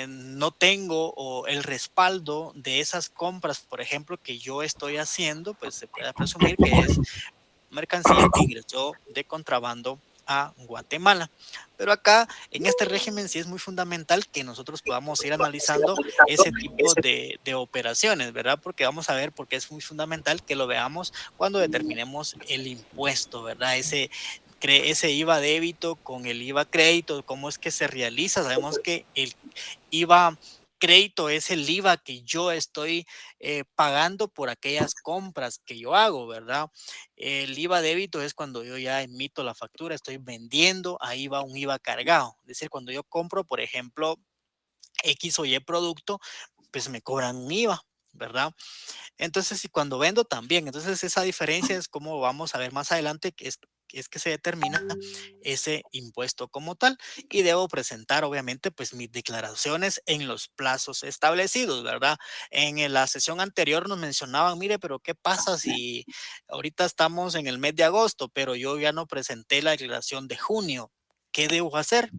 no tengo el respaldo de esas compras, por ejemplo, que yo estoy haciendo, pues se puede presumir que es mercancía que ingresó de contrabando a Guatemala. Pero acá, en este régimen, sí es muy fundamental que nosotros podamos ir analizando ese tipo de operaciones, ¿verdad? Porque vamos a ver, porque es muy fundamental que lo veamos cuando determinemos el impuesto, ¿verdad? Ese IVA débito con el IVA crédito, cómo es que se realiza. Sabemos que el IVA crédito es el IVA que yo estoy pagando por aquellas compras que yo hago, ¿verdad? El IVA débito es cuando yo ya emito la factura, estoy vendiendo, ahí va un IVA cargado. Es decir, cuando yo compro, por ejemplo, X o Y producto, pues me cobran un IVA, ¿verdad? Entonces, y cuando vendo también, entonces esa diferencia es como vamos a ver más adelante, es que se determina ese impuesto como tal y debo presentar obviamente pues mis declaraciones en los plazos establecidos, ¿verdad? La sesión anterior nos mencionaban, mire, pero ¿qué pasa si ahorita estamos en el mes de agosto, pero yo ya no presenté la declaración de junio? ¿Qué debo hacer?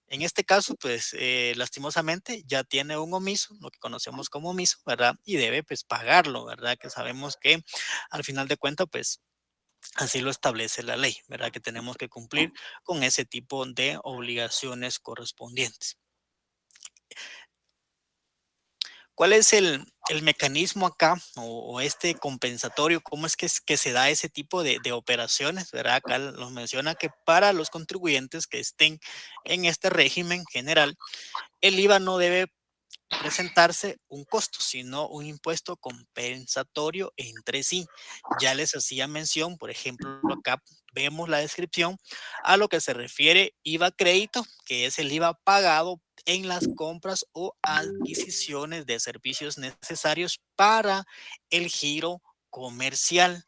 En este caso, pues lastimosamente ya tiene un omiso, lo que conocemos como omiso, ¿verdad? Y debe pues pagarlo, ¿verdad? Que sabemos que al final de cuentas, pues así lo establece la ley, ¿verdad? Que tenemos que cumplir con ese tipo de obligaciones correspondientes. ¿Cuál es el mecanismo acá o este compensatorio? ¿Cómo es que se da ese tipo de operaciones? ¿Verdad? Acá nos menciona que para los contribuyentes que estén en este régimen general, el IVA no debe presentarse un costo, sino un impuesto compensatorio entre sí. Ya les hacía mención, por ejemplo, acá vemos la descripción a lo que se refiere IVA crédito, que es el IVA pagado en las compras o adquisiciones de servicios necesarios para el giro comercial.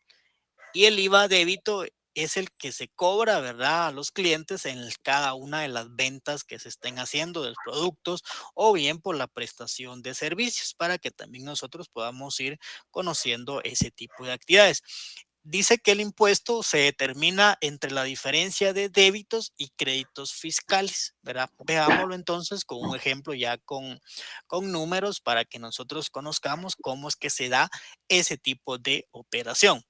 Y el IVA débito es el que se cobra, ¿verdad?, a los clientes en cada una de las ventas que se estén haciendo de los productos o bien por la prestación de servicios para que también nosotros podamos ir conociendo ese tipo de actividades. Dice que el impuesto se determina entre la diferencia de débitos y créditos fiscales, ¿verdad? Veámoslo entonces con un ejemplo ya con números para que nosotros conozcamos cómo es que se da ese tipo de operación.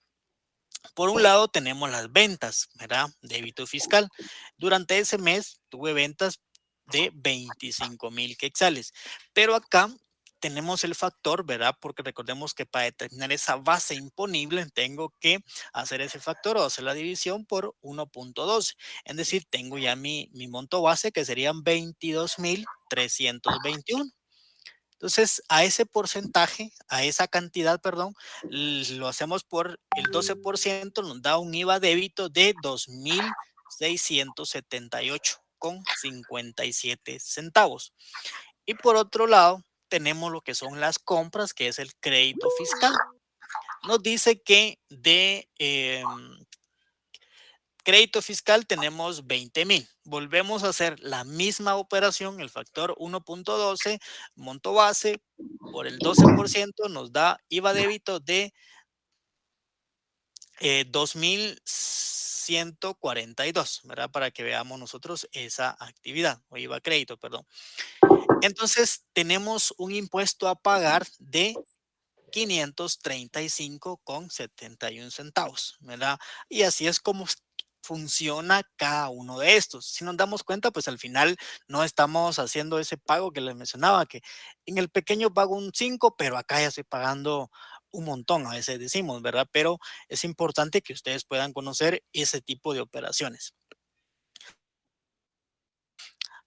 Por un lado tenemos las ventas, ¿verdad? Débito fiscal. Durante ese mes tuve ventas de 25,000 quetzales, pero acá tenemos el factor, ¿verdad? Porque recordemos que para determinar esa base imponible tengo que hacer ese factor o hacer la división por 1.12. Es decir, tengo ya mi monto base que serían 22,321. Entonces, a ese porcentaje, a esa cantidad, perdón, lo hacemos por el 12%, nos da un IVA débito de 2,678,57 centavos. Y por otro lado, tenemos lo que son las compras, que es el crédito fiscal. Nos dice que de crédito fiscal tenemos 20,000. Volvemos a hacer la misma operación, el factor 1.12, monto base por el 12% nos da IVA débito de 2,142, ¿verdad? Para que veamos nosotros esa actividad, o IVA crédito, perdón. Entonces tenemos un impuesto a pagar de 535,71 centavos, ¿verdad? Y así es como funciona cada uno de estos. Si nos damos cuenta, pues al final no estamos haciendo ese pago que les mencionaba, que en el pequeño pago un 5, pero acá ya estoy pagando un montón, a veces decimos, ¿verdad? Pero es importante que ustedes puedan conocer ese tipo de operaciones.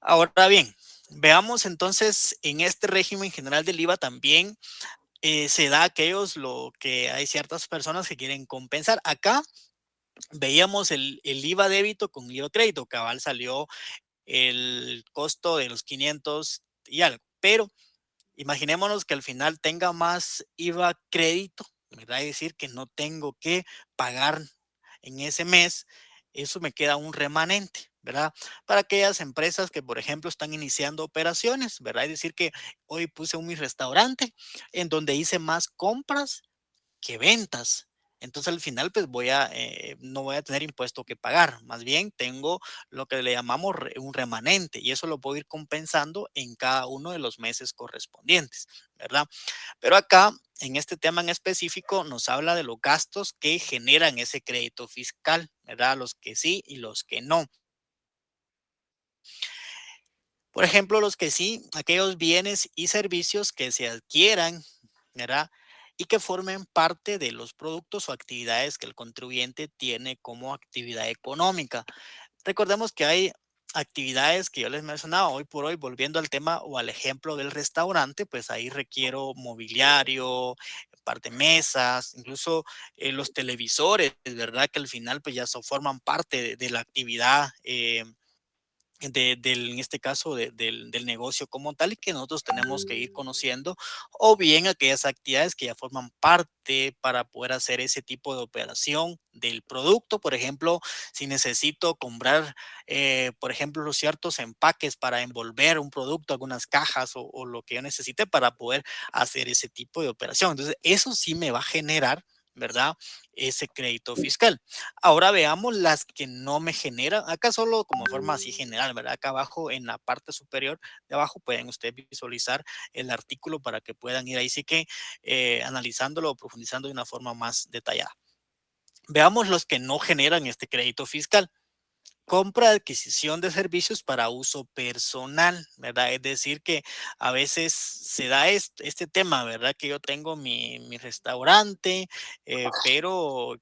Ahora bien, veamos entonces en este régimen general del IVA también se da a aquellos lo que hay ciertas personas que quieren compensar. Acá veíamos el IVA débito con IVA crédito, cabal salió el costo de los 500 y algo, pero imaginémonos que al final tenga más IVA crédito, ¿verdad? Es decir, que no tengo que pagar en ese mes, eso me queda un remanente, ¿verdad? Para aquellas empresas que, por ejemplo, están iniciando operaciones, ¿verdad? Es decir, que hoy puse mi restaurante en donde hice más compras que ventas. Entonces al final pues no voy a tener impuesto que pagar, más bien tengo lo que le llamamos un remanente y eso lo puedo ir compensando en cada uno de los meses correspondientes, ¿verdad? Pero acá en este tema en específico nos habla de los gastos que generan ese crédito fiscal, ¿verdad? Los que sí y los que no. Por ejemplo, los que sí, aquellos bienes y servicios que se adquieran, ¿verdad? Y que formen parte de los productos o actividades que el contribuyente tiene como actividad económica. Recordemos que hay actividades que yo les mencionaba hoy por hoy, volviendo al tema o al ejemplo del restaurante, pues ahí requiero mobiliario, parte mesas, incluso los televisores, ¿verdad? Que al final pues ya forman parte de la actividad en este caso del negocio como tal y que nosotros tenemos que ir conociendo o bien aquellas actividades que ya forman parte para poder hacer ese tipo de operación del producto. Por ejemplo, si necesito comprar, por ejemplo, los ciertos empaques para envolver un producto, algunas cajas o lo que yo necesite para poder hacer ese tipo de operación. Entonces, eso sí me va a generar, ¿verdad? Ese crédito fiscal. Ahora veamos las que no me generan. Acá solo como forma así general, ¿verdad? Acá abajo en la parte superior de abajo pueden ustedes visualizar el artículo para que puedan ir ahí sí que analizándolo o profundizando de una forma más detallada. Veamos los que no generan este crédito fiscal. Compra, adquisición de servicios para uso personal, ¿verdad? Es decir, que a veces se da este tema, ¿verdad? Que yo tengo mi restaurante, pero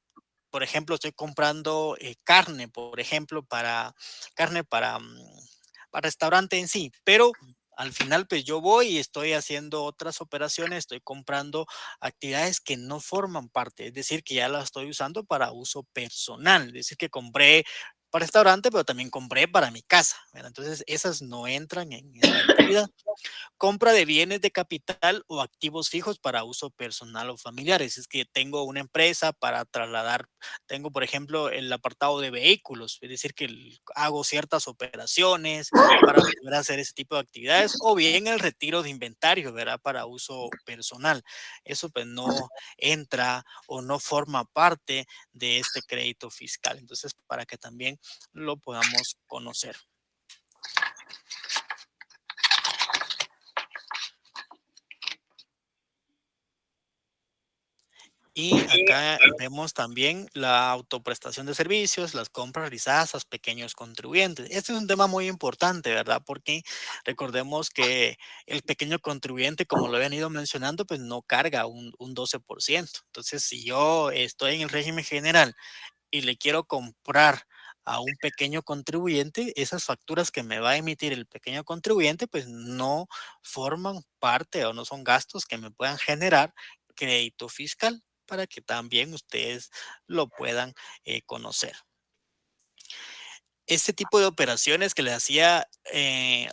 por ejemplo, estoy comprando carne, por ejemplo, carne para restaurante en sí, pero al final pues yo voy y estoy haciendo otras operaciones, estoy comprando actividades que no forman parte, es decir, que ya las estoy usando para uso personal, es decir, que compré para restaurante, pero también compré para mi casa, ¿verdad? Entonces esas no entran en esta actividad. Compra de bienes de capital o activos fijos para uso personal o familiar. Es que tengo una empresa para trasladar, tengo por ejemplo el apartado de vehículos, es decir, que hago ciertas operaciones para poder hacer ese tipo de actividades o bien el retiro de inventario, ¿verdad? Para uso personal. Eso pues no entra o no forma parte de este crédito fiscal. Entonces, para que también lo podamos conocer. Y acá vemos también la autoprestación de servicios, las compras realizadas a pequeños contribuyentes. Este es un tema muy importante, ¿verdad? Porque recordemos que el pequeño contribuyente, como lo habían ido mencionando, pues no carga un 12%. Entonces, si yo estoy en el régimen general y le quiero comprar a un pequeño contribuyente, esas facturas que me va a emitir el pequeño contribuyente, pues no forman parte o no son gastos que me puedan generar crédito fiscal para que también ustedes lo puedan conocer. Este tipo de operaciones que le hacía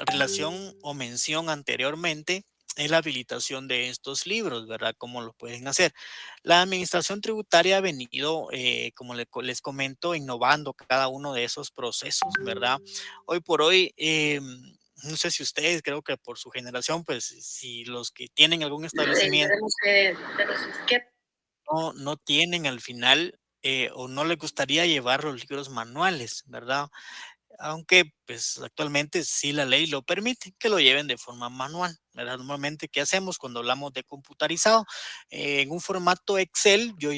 relación o mención anteriormente es la habilitación de estos libros, ¿verdad? ¿Cómo lo pueden hacer? La administración tributaria ha venido, como les comento, innovando cada uno de esos procesos, ¿verdad? Hoy por hoy, no sé si ustedes, creo que por su generación, pues si los que tienen algún establecimiento no tienen al final o no les gustaría llevar los libros manuales, ¿verdad? Aunque pues actualmente sí la ley lo permite que lo lleven de forma manual, ¿verdad? Normalmente, ¿qué hacemos cuando hablamos de computarizado? En un formato Excel yo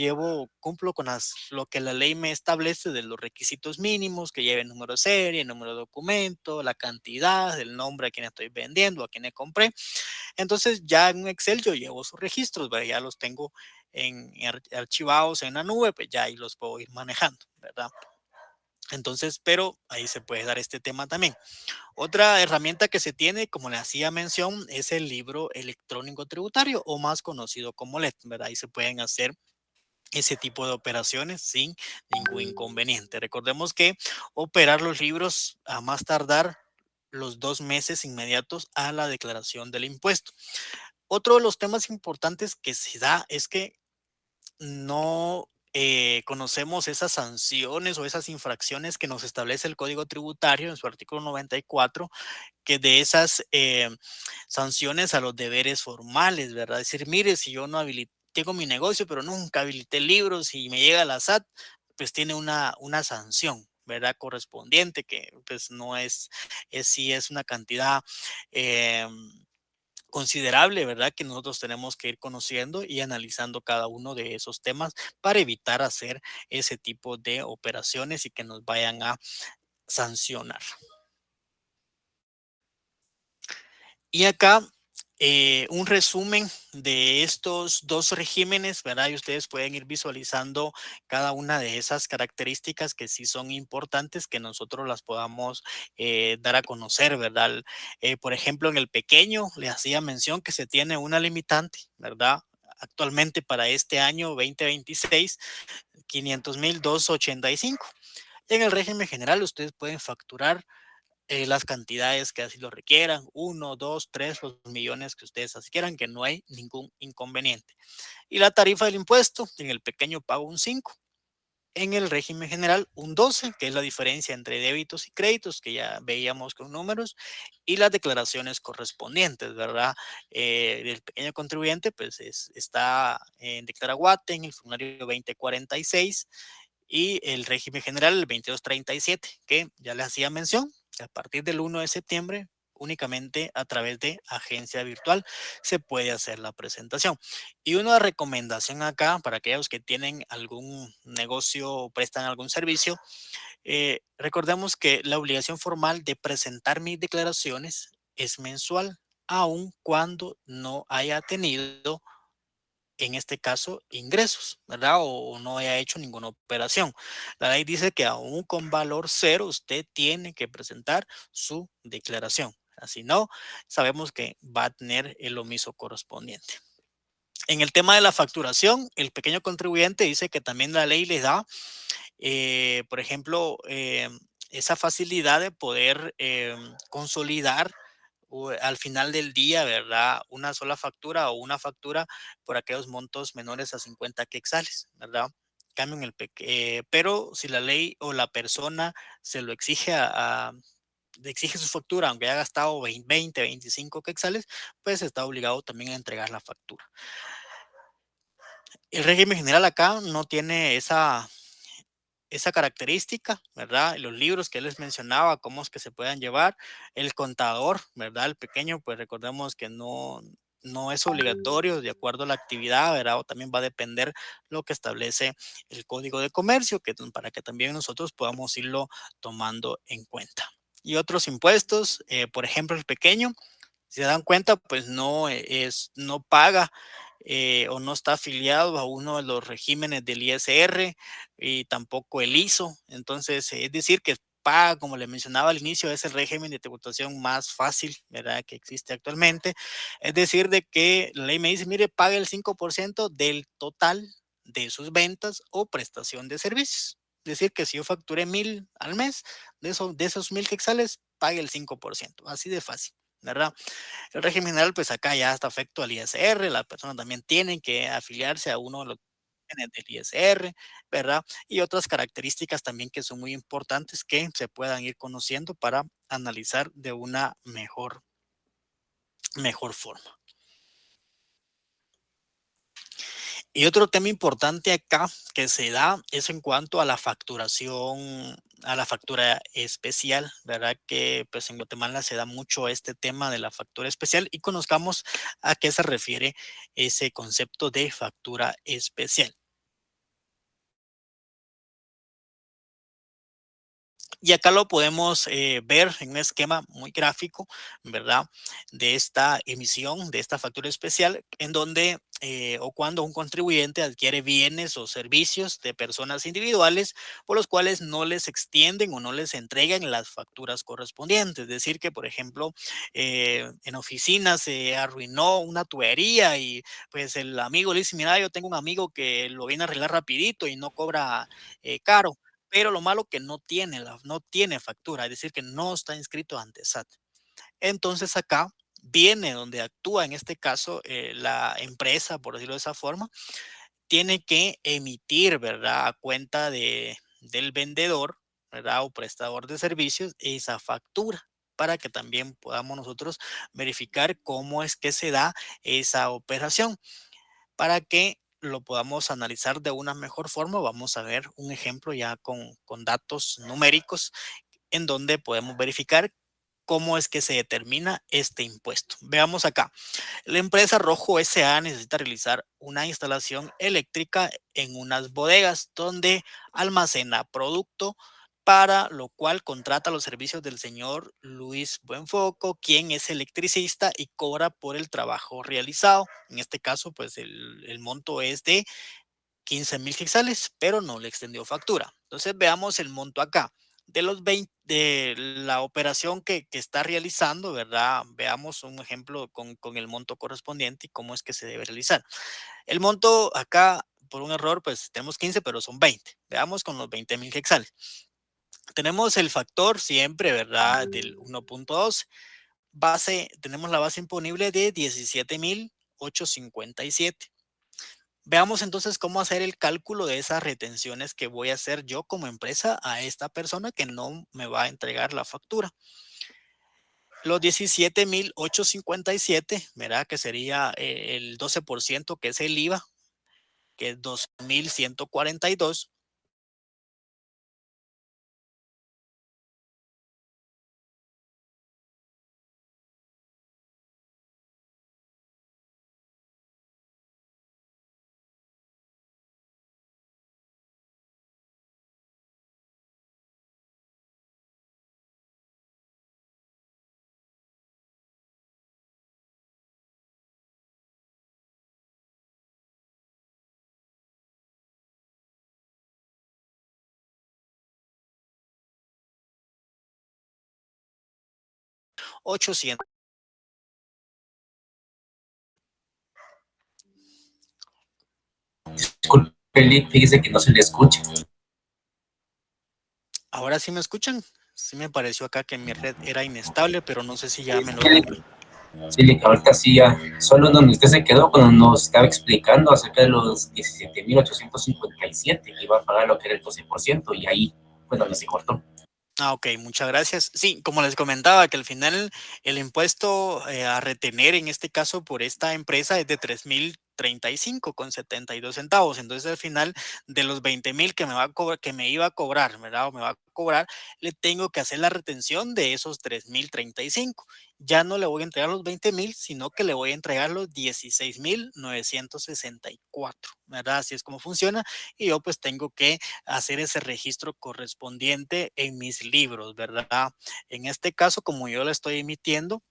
cumplo con lo que la ley me establece de los requisitos mínimos, que lleven número de serie, número de documento, la cantidad, el nombre a quien estoy vendiendo, a quien le compré. Entonces ya en un Excel yo llevo sus registros, ¿verdad? Ya los tengo archivados en la nube, pues ya ahí los puedo ir manejando, ¿verdad? Entonces, pero ahí se puede dar este tema también. Otra herramienta que se tiene, como le hacía mención, es el libro electrónico tributario o más conocido como LED, ¿verdad? Ahí se pueden hacer ese tipo de operaciones sin ningún inconveniente. Recordemos que operar los libros a más tardar los 2 meses inmediatos a la declaración del impuesto. Otro de los temas importantes que se da es que no conocemos esas sanciones o esas infracciones que nos establece el Código Tributario en su artículo 94, que de esas sanciones a los deberes formales, ¿verdad? Es decir, mire, si yo no habilité, tengo mi negocio, pero nunca habilité libros y me llega la SAT, pues tiene una sanción, ¿verdad? Correspondiente, que pues no sí es una cantidad considerable, ¿verdad? Que nosotros tenemos que ir conociendo y analizando cada uno de esos temas para evitar hacer ese tipo de operaciones y que nos vayan a sancionar. Y acá un resumen de estos dos regímenes, ¿verdad? Y ustedes pueden ir visualizando cada una de esas características que sí son importantes que nosotros las podamos dar a conocer, ¿verdad? Por ejemplo, en el pequeño le hacía mención que se tiene una limitante, ¿verdad? Actualmente para este año 2026, 500,285. En el régimen general ustedes pueden facturar las cantidades que así lo requieran, 1, 2, 3, los millones que ustedes así quieran, que no hay ningún inconveniente. Y la tarifa del impuesto, en el pequeño pago un 5, en el régimen general un 12, que es la diferencia entre débitos y créditos, que ya veíamos con números, y las declaraciones correspondientes, ¿verdad? El pequeño contribuyente, pues está en Declaraguate, en el formulario 2046, y el régimen general el 2237, que ya les hacía mención, que a partir del 1 de septiembre únicamente a través de agencia virtual se puede hacer la presentación. Y una recomendación acá para aquellos que tienen algún negocio o prestan algún servicio, recordemos que la obligación formal de presentar mis declaraciones es mensual, aun cuando no haya tenido en este caso, ingresos, ¿verdad? O no haya hecho ninguna operación. La ley dice que aún con valor cero, usted tiene que presentar su declaración. Así no, sabemos que va a tener el omiso correspondiente. En el tema de la facturación, el pequeño contribuyente dice que también la ley le da, por ejemplo, esa facilidad de poder consolidar al final del día, ¿verdad? Una sola factura o una factura por aquellos montos menores a 50 quetzales, ¿verdad? Cambio en pero si la ley o la persona se lo exige le exige su factura, aunque haya gastado 20, 25 quetzales, pues está obligado también a entregar la factura. El régimen general acá no tiene esa característica, ¿verdad? Los libros que les mencionaba, cómo es que se puedan llevar, el contador, ¿verdad? El pequeño, pues recordemos que no es obligatorio de acuerdo a la actividad, ¿verdad? O también va a depender lo que establece el Código de Comercio, para que también nosotros podamos irlo tomando en cuenta. Y otros impuestos, por ejemplo, el pequeño, si se dan cuenta, pues no paga o no está afiliado a uno de los regímenes del ISR y tampoco el ISO. Entonces, es decir, que paga, como le mencionaba al inicio, es el régimen de tributación más fácil, ¿verdad?, que existe actualmente. Es decir, de que la ley me dice, mire, pague el 5% del total de sus ventas o prestación de servicios. Es decir, que si yo facturé 1,000 al mes, de esos 1,000 quetzales, pague el 5%. Así de fácil, ¿verdad? El régimen general, pues acá ya está afecto al ISR, la persona también tiene que afiliarse a uno de los regímenes del ISR, ¿verdad? Y otras características también que son muy importantes que se puedan ir conociendo para analizar de una mejor forma. Y otro tema importante acá que se da es en cuanto a la facturación, a la factura especial, ¿verdad? Que pues en Guatemala se da mucho este tema de la factura especial y conozcamos a qué se refiere ese concepto de factura especial. Y acá lo podemos ver en un esquema muy gráfico, ¿verdad? De esta emisión, de esta factura especial, en donde o cuando un contribuyente adquiere bienes o servicios de personas individuales por los cuales no les extienden o no les entregan las facturas correspondientes. Es decir, que por ejemplo, en oficina se arruinó una tubería y pues el amigo le dice, mira, yo tengo un amigo que lo viene a arreglar rapidito y no cobra caro, pero lo malo que no tiene factura, es decir, que no está inscrito ante SAT. Entonces acá viene donde actúa en este caso la empresa, por decirlo de esa forma, tiene que emitir, ¿verdad? A cuenta del vendedor, ¿verdad? O prestador de servicios, esa factura para que también podamos nosotros verificar cómo es que se da esa operación. Para que lo podamos analizar de una mejor forma, vamos a ver un ejemplo ya con datos numéricos en donde podemos verificar cómo es que se determina este impuesto. Veamos acá. La empresa Rojo S.A. necesita realizar una instalación eléctrica en unas bodegas donde almacena producto, para lo cual contrata los servicios del señor Luis Buenfoco, quien es electricista y cobra por el trabajo realizado. En este caso, pues el monto es de 15,000 quetzales, pero no le extendió factura. Entonces veamos el monto acá. De los 20, de la operación que está realizando, ¿verdad? Veamos un ejemplo con el monto correspondiente y cómo es que se debe realizar. El monto acá, por un error, pues tenemos 15, pero son 20. Veamos con los 20,000 quetzales. Tenemos el factor siempre, ¿verdad? Del 1.2. Tenemos la base imponible de 17,857. Veamos entonces cómo hacer el cálculo de esas retenciones que voy a hacer yo como empresa a esta persona que no me va a entregar la factura. Los 17,857, ¿verdad? Que sería el 12% que es el IVA, que es 2,142. $800. Disculpe, fíjese que no se le escucha. Ahora sí me escuchan. Sí me pareció acá que mi red era inestable, pero no sé si ya me logran. Sí, ahorita sí ya, solo donde usted se quedó cuando nos estaba explicando acerca de los 17,857 que iba a pagar lo que era el 12%, y ahí fue donde se cortó. Ok, muchas gracias. Sí, como les comentaba, que al final el impuesto a retener en este caso por esta empresa es de 3,035,72 centavos. Entonces, al final de los 20,000 que me va a cobrar, que me iba a cobrar, ¿verdad? O me va a cobrar, le tengo que hacer la retención de esos 3,035. Ya no le voy a entregar los 20,000, sino que le voy a entregar los 16,964, ¿verdad? Así es como funciona. Y yo pues tengo que hacer ese registro correspondiente en mis libros, ¿verdad? En este caso, como yo lo estoy emitiendo,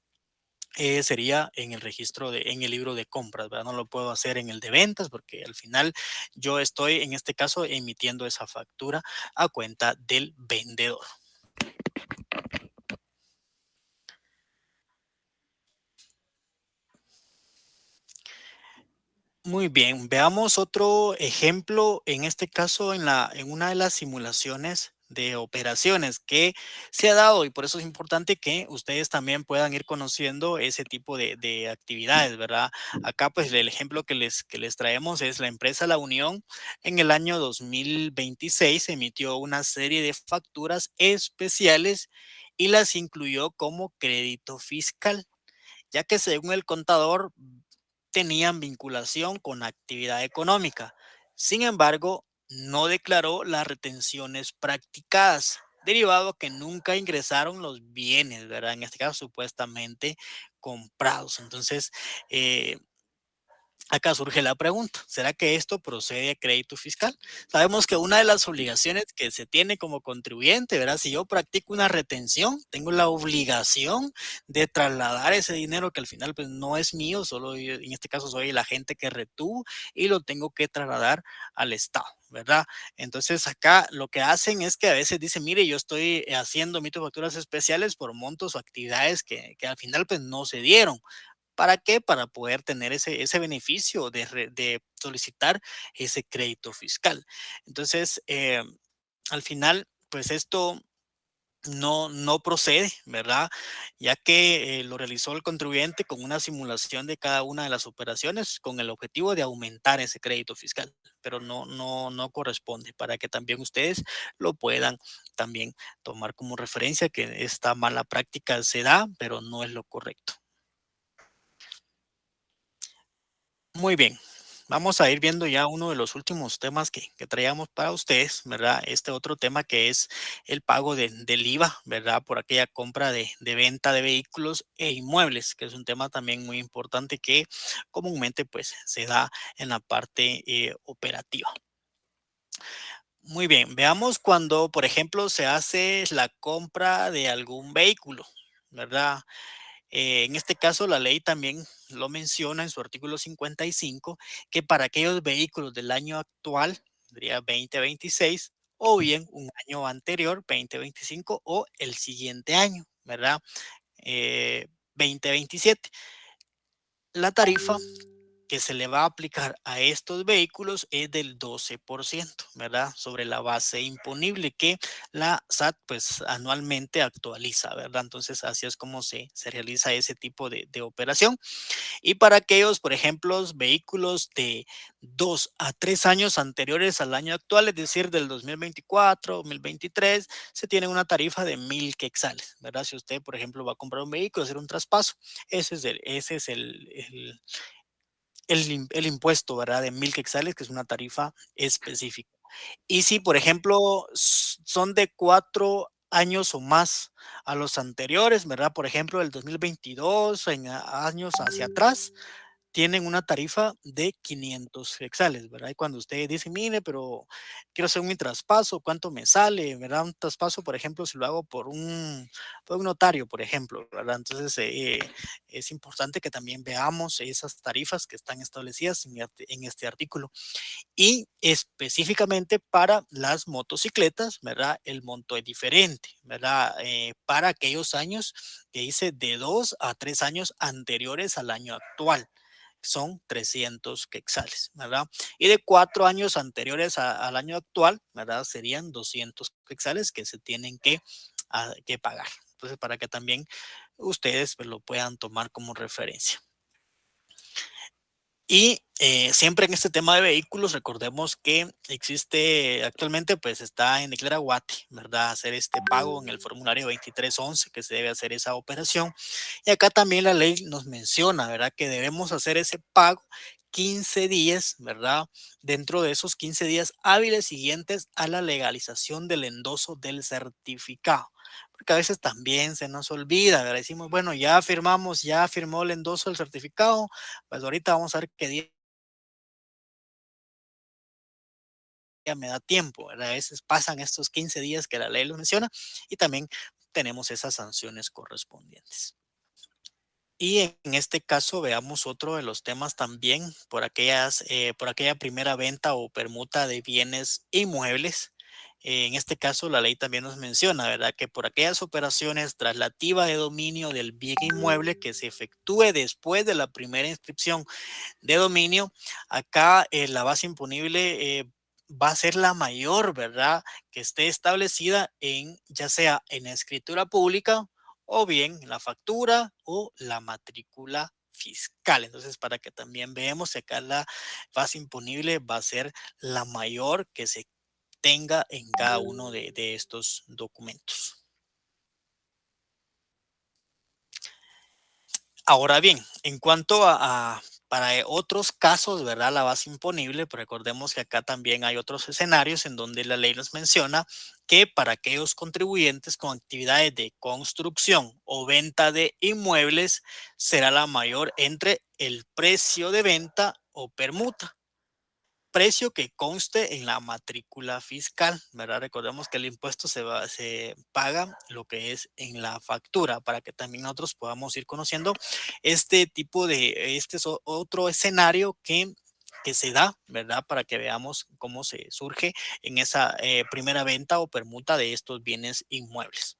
sería en el registro en el libro de compras, ¿verdad? No lo puedo hacer en el de ventas porque al final yo estoy, en este caso, emitiendo esa factura a cuenta del vendedor. Muy bien, veamos otro ejemplo, en este caso en una de las simulaciones de operaciones que se ha dado, y por eso es importante que ustedes también puedan ir conociendo ese tipo de actividades, ¿verdad? Acá pues el ejemplo que les traemos es la empresa La Unión. En el año 2026 emitió una serie de facturas especiales y las incluyó como crédito fiscal, ya que según el contador tenían vinculación con actividad económica. Sin embargo, no declaró las retenciones practicadas, derivado que nunca ingresaron los bienes, ¿verdad? En este caso, supuestamente comprados. Entonces, acá surge la pregunta, ¿será que esto procede a crédito fiscal? Sabemos que una de las obligaciones que se tiene como contribuyente, ¿verdad? Si yo practico una retención, tengo la obligación de trasladar ese dinero que al final pues no es mío, solo yo, en este caso soy el agente que retuvo y lo tengo que trasladar al Estado, ¿verdad? Entonces acá lo que hacen es que a veces dicen, mire, yo estoy haciendo, emito facturas especiales por montos o actividades que al final pues no se dieron. ¿Para qué? Para poder tener ese beneficio de solicitar ese crédito fiscal. Entonces, al final, pues esto no procede, ¿verdad? Ya que lo realizó el contribuyente con una simulación de cada una de las operaciones con el objetivo de aumentar ese crédito fiscal, pero no corresponde para que también ustedes lo puedan también tomar como referencia que esta mala práctica se da, pero no es lo correcto. Muy bien, vamos a ir viendo ya uno de los últimos temas que traíamos para ustedes, ¿verdad? Este otro tema que es el pago del IVA, ¿verdad? Por aquella compra de venta de vehículos e inmuebles, que es un tema también muy importante que comúnmente pues se da en la parte operativa. Muy bien, veamos cuando, por ejemplo, se hace la compra de algún vehículo, ¿verdad? En este caso, la ley también lo menciona en su artículo 55, que para aquellos vehículos del año actual, diría 2026, o bien un año anterior, 2025, o el siguiente año, ¿verdad? 2027. La tarifa que se le va a aplicar a estos vehículos es del 12%, ¿verdad? Sobre la base imponible que la SAT pues anualmente actualiza, ¿verdad? Entonces así es como se realiza ese tipo de operación. Y para aquellos, por ejemplo, vehículos de 2 a 3 años anteriores al año actual, es decir, del 2024, 2023, se tiene una tarifa de 1,000 quetzales, ¿verdad? Si usted, por ejemplo, va a comprar un vehículo, hacer un traspaso, ese es el impuesto, ¿verdad? De 1,000 quetzales, que es una tarifa específica. Y si, por ejemplo, son de 4 años o más a los anteriores, ¿verdad? Por ejemplo, el 2022, en años hacia atrás, tienen una tarifa de 500 quetzales, ¿verdad? Y cuando usted dice, mire, pero quiero hacer un traspaso, ¿cuánto me sale? ¿Verdad? Un traspaso, por ejemplo, si lo hago por un notario, por ejemplo, ¿verdad? Entonces, es importante que también veamos esas tarifas que están establecidas en este artículo. Y específicamente para las motocicletas, ¿verdad? El monto es diferente, ¿verdad? Para aquellos años que dice de 2 a 3 años anteriores al año actual son 300 quetzales, ¿verdad? Y de 4 años anteriores al año actual, ¿verdad? Serían 200 quetzales que se tienen que pagar. Entonces, para que también ustedes pues, lo puedan tomar como referencia. Y siempre en este tema de vehículos, recordemos que existe actualmente, pues está en Declara Guate, ¿verdad? Hacer este pago en el formulario 2311, que se debe hacer esa operación. Y acá también la ley nos menciona, ¿verdad? Que debemos hacer ese pago 15 días, ¿verdad? Dentro de esos 15 días hábiles siguientes a la legalización del endoso del certificado. Porque a veces también se nos olvida, ¿verdad? Decimos, bueno, ya firmamos, ya firmó el endoso del certificado, pues ahorita vamos a ver qué día me da tiempo, ¿verdad? A veces pasan estos 15 días que la ley lo menciona y también tenemos esas sanciones correspondientes. Y en este caso veamos otro de los temas también por aquella primera venta o permuta de bienes inmuebles. En este caso la ley también nos menciona, ¿verdad? Que por aquellas operaciones traslativa de dominio del bien inmueble que se efectúe después de la primera inscripción de dominio, acá la base imponible va a ser la mayor, ¿verdad? Que esté establecida ya sea en la escritura pública o bien en la factura o la matrícula fiscal. Entonces, para que también veamos que acá la base imponible va a ser la mayor que se tenga en cada uno de estos documentos. Ahora bien, en cuanto para otros casos, ¿verdad? La base imponible, pues recordemos que acá también hay otros escenarios en donde la ley nos menciona que para aquellos contribuyentes con actividades de construcción o venta de inmuebles será la mayor entre el precio de venta o permuta. Precio que conste en la matrícula fiscal, ¿verdad? Recordemos que el impuesto se paga lo que es en la factura, para que también nosotros podamos ir conociendo este tipo de, este es otro escenario que se da, ¿verdad? Para que veamos cómo se surge en esa primera venta o permuta de estos bienes inmuebles.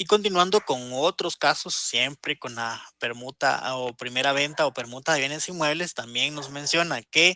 Y continuando con otros casos, siempre con la permuta o primera venta o permuta de bienes inmuebles, también nos menciona que,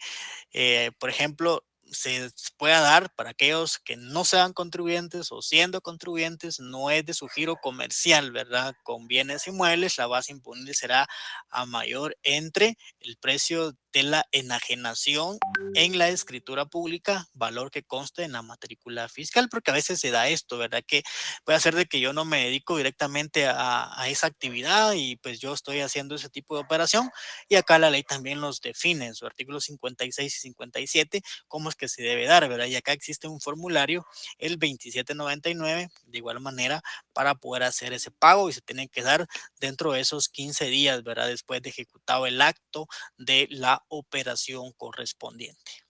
por ejemplo, se pueda dar para aquellos que no sean contribuyentes o siendo contribuyentes, no es de su giro comercial, ¿verdad? Con bienes inmuebles, la base imponible será a mayor entre el precio de la enajenación en la escritura pública, valor que conste en la matrícula fiscal, porque a veces se da esto, ¿verdad? Que puede ser de que yo no me dedico directamente a esa actividad y pues yo estoy haciendo ese tipo de operación, y acá la ley también los define en su artículo 56 y 57 cómo es que se debe dar, ¿verdad? Y acá existe un formulario, el 2799, de igual manera, para poder hacer ese pago, y se tiene que dar dentro de esos 15 días, ¿verdad? Después de ejecutado el acto de la operación correspondiente.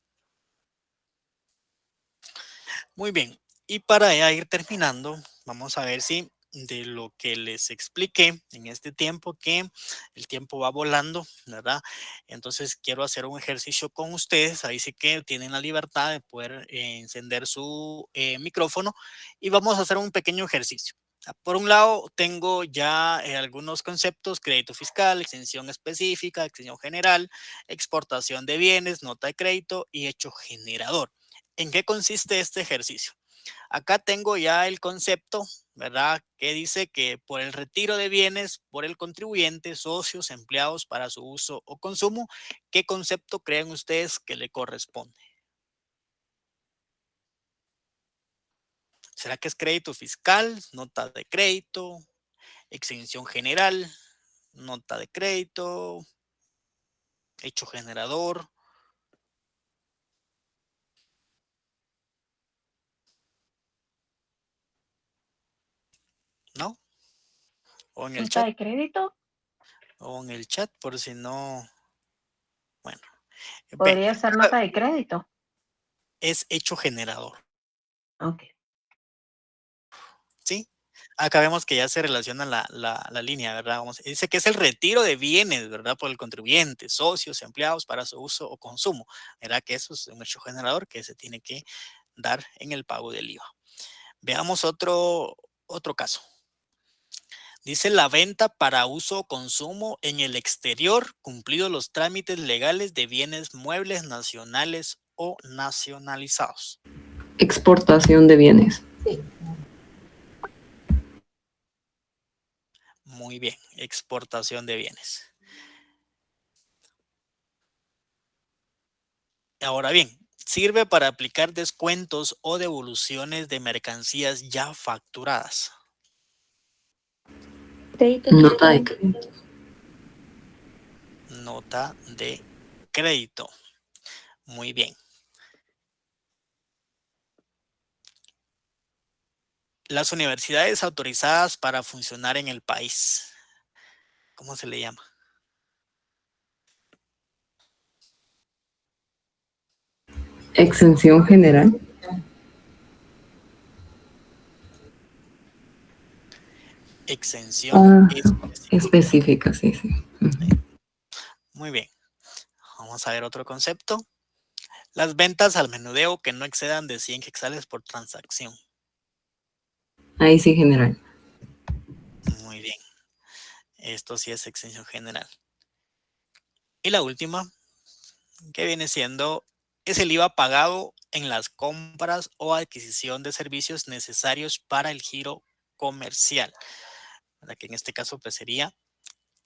Muy bien, y para ya ir terminando, vamos a ver si de lo que les expliqué en este tiempo, que el tiempo va volando, ¿verdad? Entonces quiero hacer un ejercicio con ustedes, ahí sí que tienen la libertad de poder encender su micrófono, y vamos a hacer un pequeño ejercicio. Por un lado, tengo ya algunos conceptos: crédito fiscal, exención específica, exención general, exportación de bienes, nota de crédito y hecho generador. ¿En qué consiste este ejercicio? Acá tengo ya el concepto, ¿verdad? Que dice que por el retiro de bienes por el contribuyente, socios, empleados para su uso o consumo, ¿qué concepto creen ustedes que le corresponde? ¿Será que es crédito fiscal, nota de crédito, exención general, nota de crédito, hecho generador? ¿No? O en el ¿Nota chat, de crédito? por si no. Bueno, ve, ¿Podría ser nota de crédito? es hecho generador. Ok. ¿Sí? Acá vemos que ya se relaciona la línea, ¿verdad? Dice que es el retiro de bienes, ¿verdad? Por el contribuyente, socios, empleados para su uso o consumo. ¿Verdad? Que eso es un hecho generador que se tiene que dar en el pago del IVA. Veamos otro caso. Dice la venta para uso o consumo en el exterior, cumplidos los trámites legales de bienes muebles nacionales o nacionalizados. Exportación de bienes. Sí. Muy bien, exportación de bienes. Ahora bien, sirve para aplicar descuentos o devoluciones de mercancías ya facturadas. Nota de crédito. Nota de crédito. Muy bien. Las universidades autorizadas para funcionar en el país. ¿Cómo se le llama? Exención general. Exención Específica, sí. Muy bien. Vamos a ver otro concepto. Las ventas al menudeo que no excedan de 100 quetzales por transacción. Ahí sí, general. Muy bien. Esto sí es exención general. Y la última, que viene siendo, es el IVA pagado en las compras o adquisición de servicios necesarios para el giro comercial. ¿Verdad? Que en este caso pues sería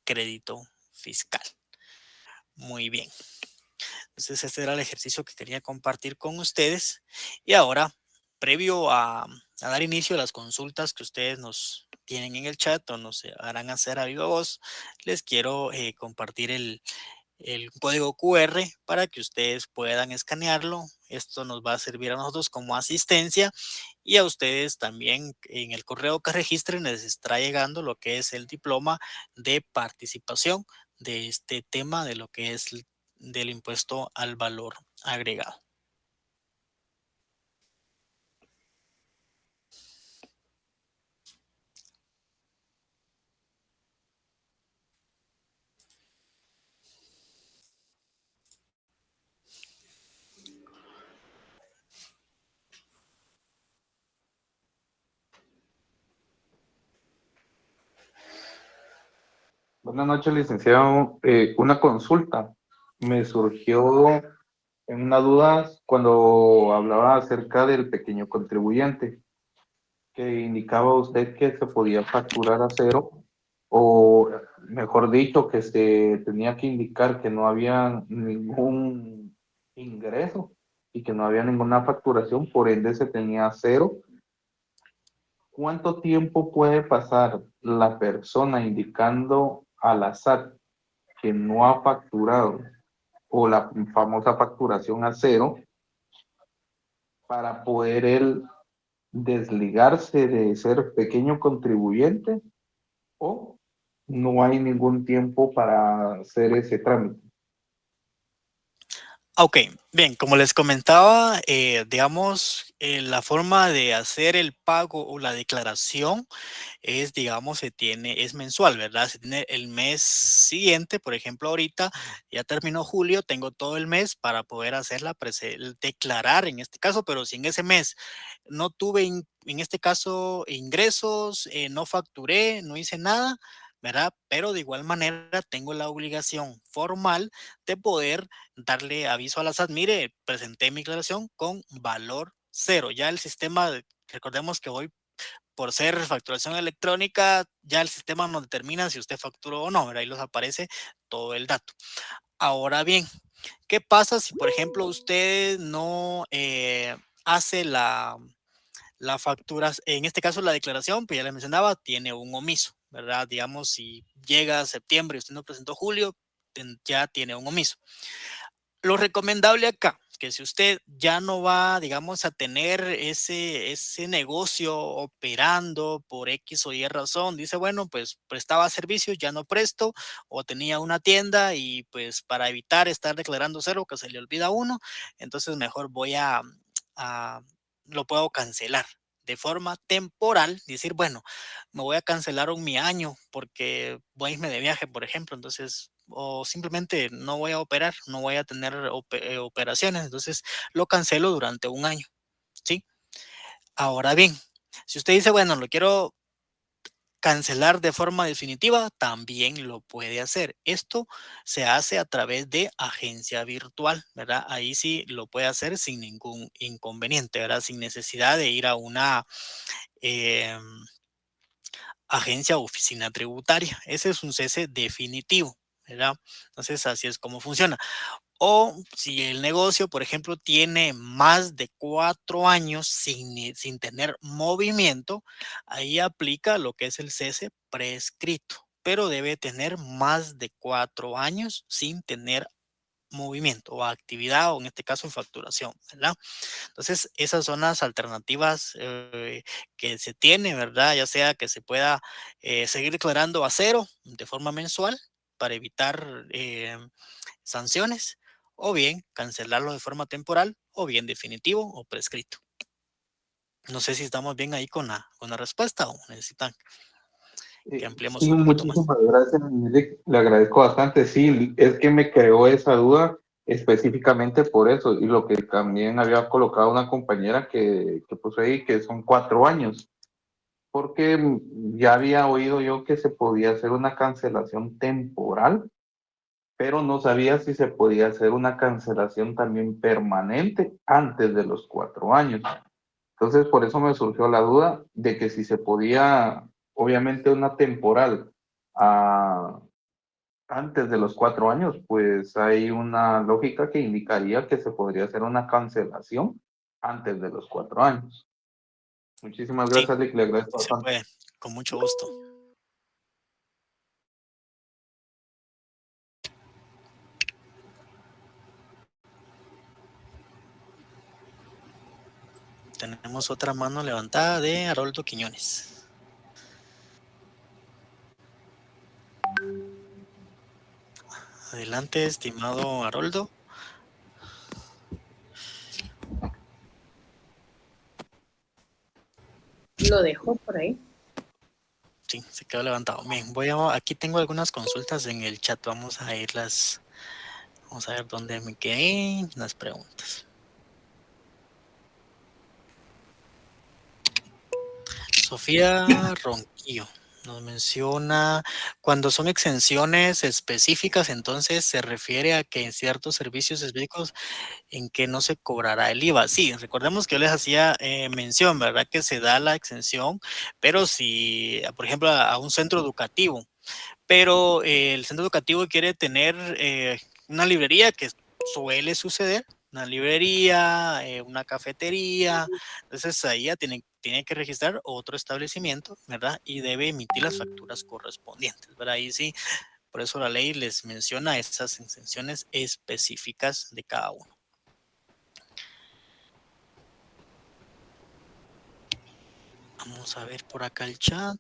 crédito fiscal. Muy bien. Entonces este era el ejercicio que quería compartir con ustedes. Y ahora, previo a dar inicio a las consultas que ustedes nos tienen en el chat o nos harán hacer a viva voz, les quiero compartir el código QR para que ustedes puedan escanearlo Esto nos va a servir a nosotros como asistencia y a ustedes también en el correo que registren les estará llegando lo que es el diploma de participación de este tema de lo que es del impuesto al valor agregado. Buenas noches, licenciado. Una consulta. Me surgió en una duda cuando hablaba acerca del pequeño contribuyente, que indicaba usted que se podía facturar a cero, o mejor dicho, que se tenía que indicar que no había ningún ingreso y que no había ninguna facturación, por ende se tenía cero. ¿Cuánto tiempo puede pasar la persona indicando a la SAT que no ha facturado o la famosa facturación a cero para poder él desligarse de ser pequeño contribuyente, o no hay ningún tiempo para hacer ese trámite? Ok, bien, como les comentaba, digamos, la forma de hacer el pago o la declaración es, digamos, es mensual, ¿verdad? Se tiene el mes siguiente, por ejemplo, ahorita ya terminó julio, tengo todo el mes para poder hacer declarar en este caso, pero si en ese mes no tuve, en este caso, ingresos, no facturé, no hice nada, ¿verdad? Pero de igual manera tengo la obligación formal de poder darle aviso a la SAT, mire, presenté mi declaración con valor cero. Ya el sistema, recordemos que hoy por ser facturación electrónica, ya el sistema nos determina si usted facturó o no, ¿verdad? Ahí les aparece todo el dato. Ahora bien, ¿qué pasa si, por ejemplo, usted no hace la factura, en este caso la declaración, pues ya les mencionaba, tiene un omiso, ¿verdad? Digamos, si llega septiembre y usted no presentó julio, ya tiene un omiso. Lo recomendable acá, que si usted ya no va, digamos, a tener ese negocio operando por X o Y razón, dice, bueno, pues prestaba servicios, ya no presto, o tenía una tienda y pues para evitar estar declarando cero, que se le olvida a uno, entonces mejor a lo puedo cancelar de forma temporal, decir, bueno, me voy a cancelar mi año porque voy a irme de viaje, por ejemplo, entonces, o simplemente no voy a operar, no voy a tener operaciones, entonces lo cancelo durante un año, ¿sí? Ahora bien, si usted dice, bueno, lo quiero cancelar de forma definitiva, también lo puede hacer. Esto se hace a través de agencia virtual, ¿verdad? Ahí sí lo puede hacer sin ningún inconveniente, ¿verdad? Sin necesidad de ir a una em, agencia o oficina tributaria. Ese es un cese definitivo, ¿verdad? Entonces, así es como funciona. O si el negocio, por ejemplo, tiene más de 4 años sin tener movimiento, ahí aplica lo que es el cese prescrito, pero debe tener más de 4 años sin tener movimiento o actividad, o en este caso facturación, ¿verdad? Entonces, esas son las alternativas que se tiene, ¿verdad? Ya sea que se pueda seguir declarando a cero de forma mensual para evitar sanciones, o bien cancelarlo de forma temporal, o bien definitivo o prescrito. No sé si estamos bien ahí con la respuesta o necesitan que ampliemos Sí, un poquito más. muchísimas gracias, le agradezco bastante. Sí, es que me creó esa duda específicamente por eso, y lo que también había colocado una compañera que puso ahí, que son 4 años, porque ya había oído yo que se podía hacer una cancelación temporal, pero no sabía si se podía hacer una cancelación también permanente antes de los 4 años. Entonces, por eso me surgió la duda de que si se podía, obviamente, una temporal ah, antes de los 4 años, pues hay una lógica que indicaría que se podría hacer una cancelación antes de los 4 años. Muchísimas Sí, gracias, Lick, le agradezco sí se bastante. puede, con mucho gusto. tenemos otra mano levantada de Haroldo Quiñones. Adelante, estimado Haroldo. Lo dejó por ahí. Sí, se quedó levantado. Bien, aquí tengo algunas consultas en el chat. Vamos a irlas. Vamos a ver dónde me quedé. Las preguntas. Sofía Ronquillo nos menciona, cuando son exenciones específicas, entonces se refiere a que en ciertos servicios específicos en que no se cobrará el IVA. Sí, recordemos que yo les hacía mención, ¿verdad? Que se da la exención, pero si, por ejemplo, a un centro educativo, pero el centro educativo quiere tener una librería, que suele suceder, una librería, una cafetería, entonces ahí ya tiene que registrar otro establecimiento, ¿verdad? Y debe emitir las facturas correspondientes, ¿verdad? Ahí sí, por eso la ley les menciona esas exenciones específicas de cada uno. Vamos a ver por acá el chat.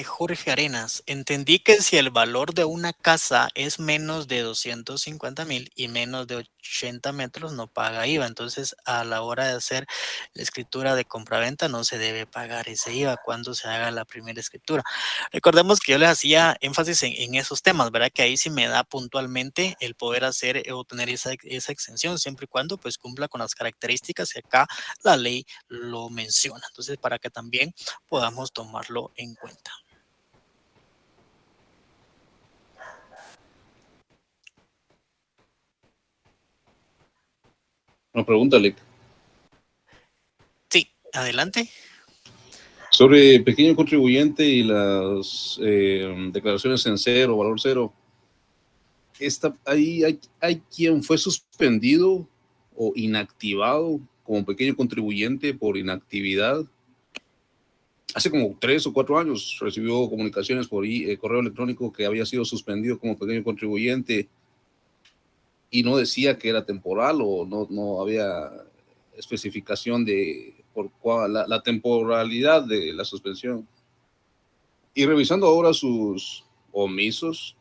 Jorge Arenas, entendí que si el valor de una casa es menos de 250,000 y menos de 80 metros no paga IVA, entonces a la hora de hacer la escritura de compraventa no se debe pagar ese IVA cuando se haga la primera escritura. Recordemos que yo les hacía énfasis en esos temas, ¿verdad? Que ahí sí me da puntualmente el poder hacer o tener esa exención siempre y cuando pues cumpla con las características que acá la ley lo menciona. Entonces, para que también podamos tomarlo en cuenta. Una pregunta, Alec. Sí, adelante. Sobre pequeño contribuyente y las declaraciones en cero, valor cero. ¿Hay quien fue suspendido o inactivado como pequeño contribuyente por inactividad? Hace como 3 o 4 años recibió comunicaciones por correo electrónico que había sido suspendido como pequeño contribuyente y no decía que era temporal o no había especificación de por cuál la temporalidad de la suspensión. Y revisando ahora sus omisos,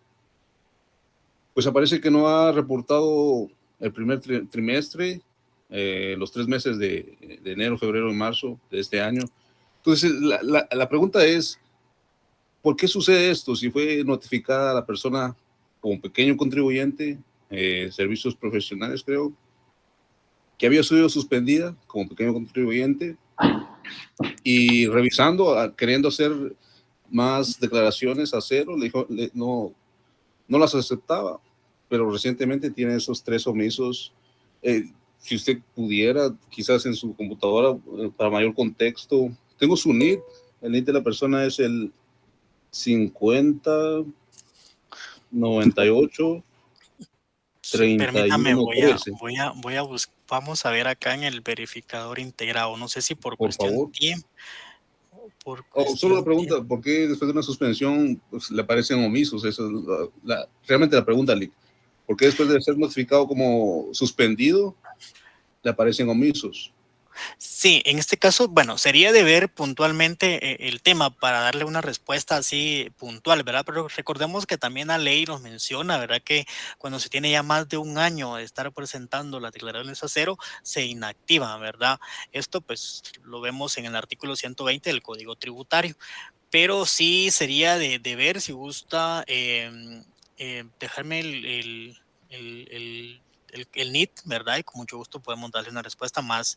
pues aparece que no ha reportado el primer trimestre, los 3 meses de enero, febrero y marzo de este año. Entonces, la pregunta es, ¿por qué sucede esto? Si fue notificada la persona como pequeño contribuyente, servicios profesionales, creo, que había sido suspendida como pequeño contribuyente, y revisando, queriendo hacer más declaraciones a cero, le dijo, no las aceptaba, pero recientemente tiene esos 3 omisos. Si usted pudiera, quizás en su computadora, para mayor contexto, tengo su NID, el NID de la persona es el 5098 Permítame, 3113. voy a buscar, vamos a ver acá en el verificador integrado, no sé si por cuestión de tiempo. Solo la pregunta, ¿por qué después de una suspensión pues, le aparecen omisos? Esa es realmente la pregunta, Lick. ¿Por qué después de ser notificado como suspendido le aparecen omisos? Sí, en este caso, bueno, sería de ver puntualmente el tema para darle una respuesta así puntual, ¿verdad? Pero recordemos que también la ley nos menciona, ¿verdad? Que cuando se tiene ya más de un año de estar presentando las declaraciones a cero, se inactiva, ¿verdad? Esto pues lo vemos en el artículo 120 del Código Tributario, pero sí sería de ver si gusta dejarme el NIT, ¿verdad? Y con mucho gusto podemos darle una respuesta más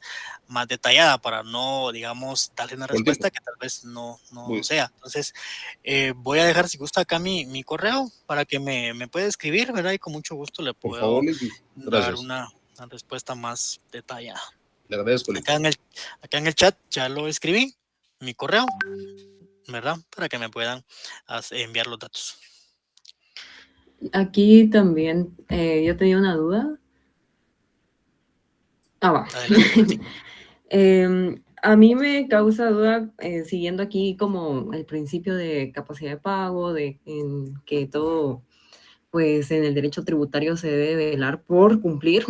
detallada para no, digamos, darle una respuesta que tal vez no sea. Entonces, voy a dejar, si gusta, acá mi correo para que me pueda escribir, ¿verdad? Y con mucho gusto le puedo, por favor, dar una respuesta más detallada. Le agradezco. Acá en el chat ya lo escribí, mi correo, ¿verdad? Para que me puedan enviar los datos. Aquí también yo tenía una duda. Va. A mí me causa duda, siguiendo aquí como el principio de capacidad de pago, en que todo, pues en el derecho tributario se debe velar por cumplir.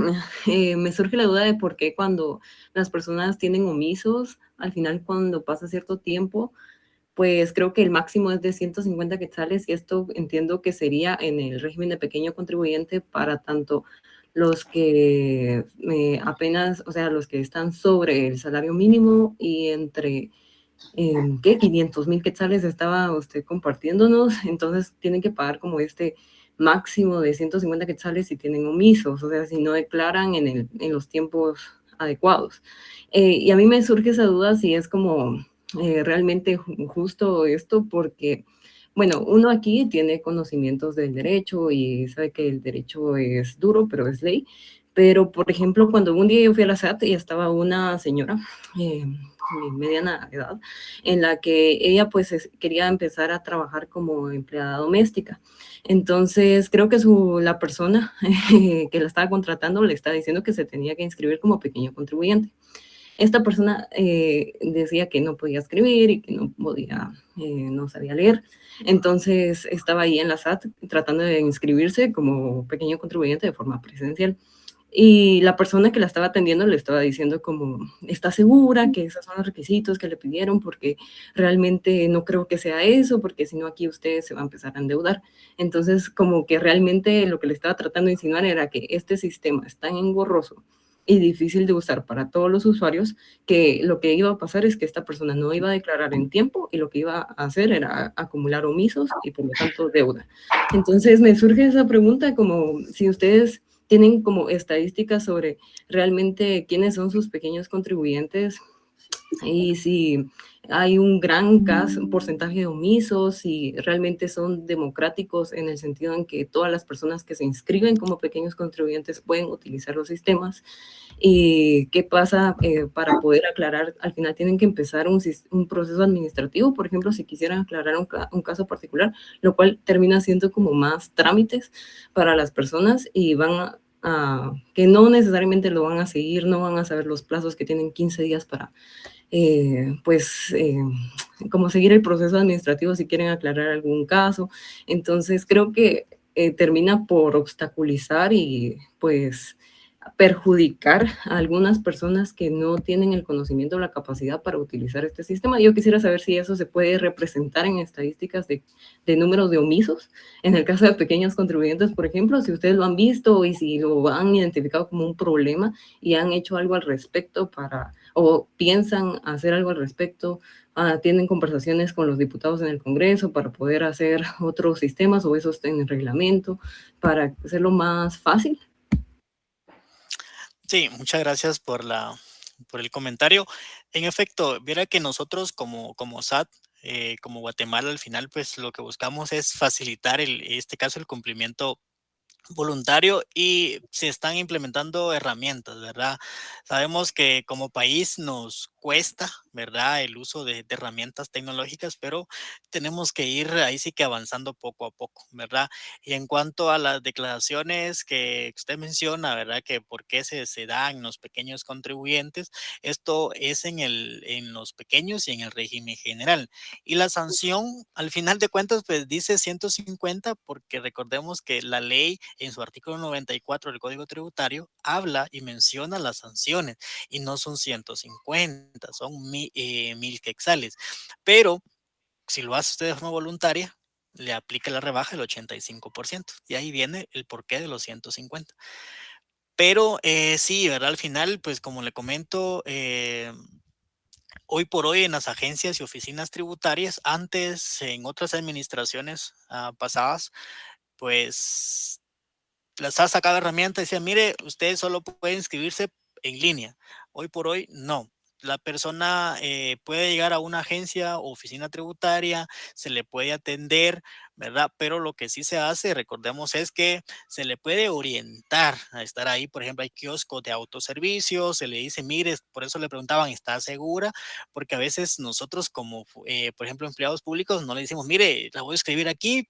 Me surge la duda de por qué cuando las personas tienen omisos, al final cuando pasa cierto tiempo, pues creo que el máximo es de 150 quetzales y esto entiendo que sería en el régimen de pequeño contribuyente para tanto los que apenas, o sea, los que están sobre el salario mínimo y entre, ¿qué? 500,000 quetzales estaba usted compartiéndonos, entonces tienen que pagar como este máximo de 150 quetzales si tienen omisos, o sea, si no declaran en los tiempos adecuados. Y a mí me surge esa duda si es como realmente justo esto, porque, bueno, uno aquí tiene conocimientos del derecho y sabe que el derecho es duro, pero es ley. Pero, por ejemplo, cuando un día yo fui a la SAT y estaba una señora, de mediana edad, en la que ella pues quería empezar a trabajar como empleada doméstica. Entonces, creo que la persona que la estaba contratando le estaba diciendo que se tenía que inscribir como pequeño contribuyente. Esta persona decía que no podía escribir y que no podía, no sabía leer. Entonces estaba ahí en la SAT tratando de inscribirse como pequeño contribuyente de forma presencial. Y la persona que la estaba atendiendo le estaba diciendo como, ¿está segura que esos son los requisitos que le pidieron? Porque realmente no creo que sea eso, porque si no aquí usted se va a empezar a endeudar. Entonces, como que realmente lo que le estaba tratando de insinuar era que este sistema es tan engorroso y difícil de usar para todos los usuarios, que lo que iba a pasar es que esta persona no iba a declarar en tiempo y lo que iba a hacer era acumular omisos y por lo tanto deuda. Entonces me surge esa pregunta como si ustedes tienen como estadísticas sobre realmente quiénes son sus pequeños contribuyentes y si hay un gran porcentaje de omisos y realmente son democráticos en el sentido en que todas las personas que se inscriben como pequeños contribuyentes pueden utilizar los sistemas. ¿Y qué pasa para poder aclarar? Al final tienen que empezar un proceso administrativo, por ejemplo, si quisieran aclarar un caso particular, lo cual termina siendo como más trámites para las personas y van que no necesariamente lo van a seguir, no van a saber los plazos que tienen 15 días para como seguir el proceso administrativo si quieren aclarar algún caso. Entonces creo que termina por obstaculizar y pues perjudicar a algunas personas que no tienen el conocimiento o la capacidad para utilizar este sistema. Yo quisiera saber si eso se puede representar en estadísticas de números de omisos. En el caso de pequeños contribuyentes, por ejemplo, si ustedes lo han visto y si lo han identificado como un problema y han hecho algo al respecto o piensan hacer algo al respecto, tienen conversaciones con los diputados en el Congreso para poder hacer otros sistemas o esos en el reglamento para hacerlo más fácil. Sí, muchas gracias por el comentario. En efecto, viera que nosotros como SAT, como Guatemala, al final, pues lo que buscamos es facilitar este caso, el cumplimiento voluntario, y se están implementando herramientas, ¿verdad? Sabemos que como país nos cuesta, ¿verdad? El uso de herramientas tecnológicas, pero tenemos que ir ahí sí que avanzando poco a poco, ¿verdad? Y en cuanto a las declaraciones que usted menciona, ¿verdad? Que por qué se da en los pequeños contribuyentes, esto es en los pequeños y en el régimen general. Y la sanción, al final de cuentas, pues dice 150, porque recordemos que la ley en su artículo 94 del Código Tributario habla y menciona las sanciones y no son 150, son 1000 quetzales. Pero si lo hace usted de forma voluntaria, le aplica la rebaja del 85%, y ahí viene el porqué de los 150. Pero sí, ¿verdad? Al final, pues como le comento, hoy por hoy en las agencias y oficinas tributarias, antes en otras administraciones pasadas, pues las ha sacado herramientas y decía, mire, usted solo puede inscribirse en línea. Hoy por hoy, no. La persona puede llegar a una agencia o oficina tributaria, se le puede atender, ¿verdad? Pero lo que sí se hace, recordemos, es que se le puede orientar a estar ahí. Por ejemplo, hay kioscos de autoservicio, se le dice, mire, por eso le preguntaban, ¿está segura? Porque a veces nosotros como, por ejemplo, empleados públicos, no le decimos, mire, la voy a escribir aquí,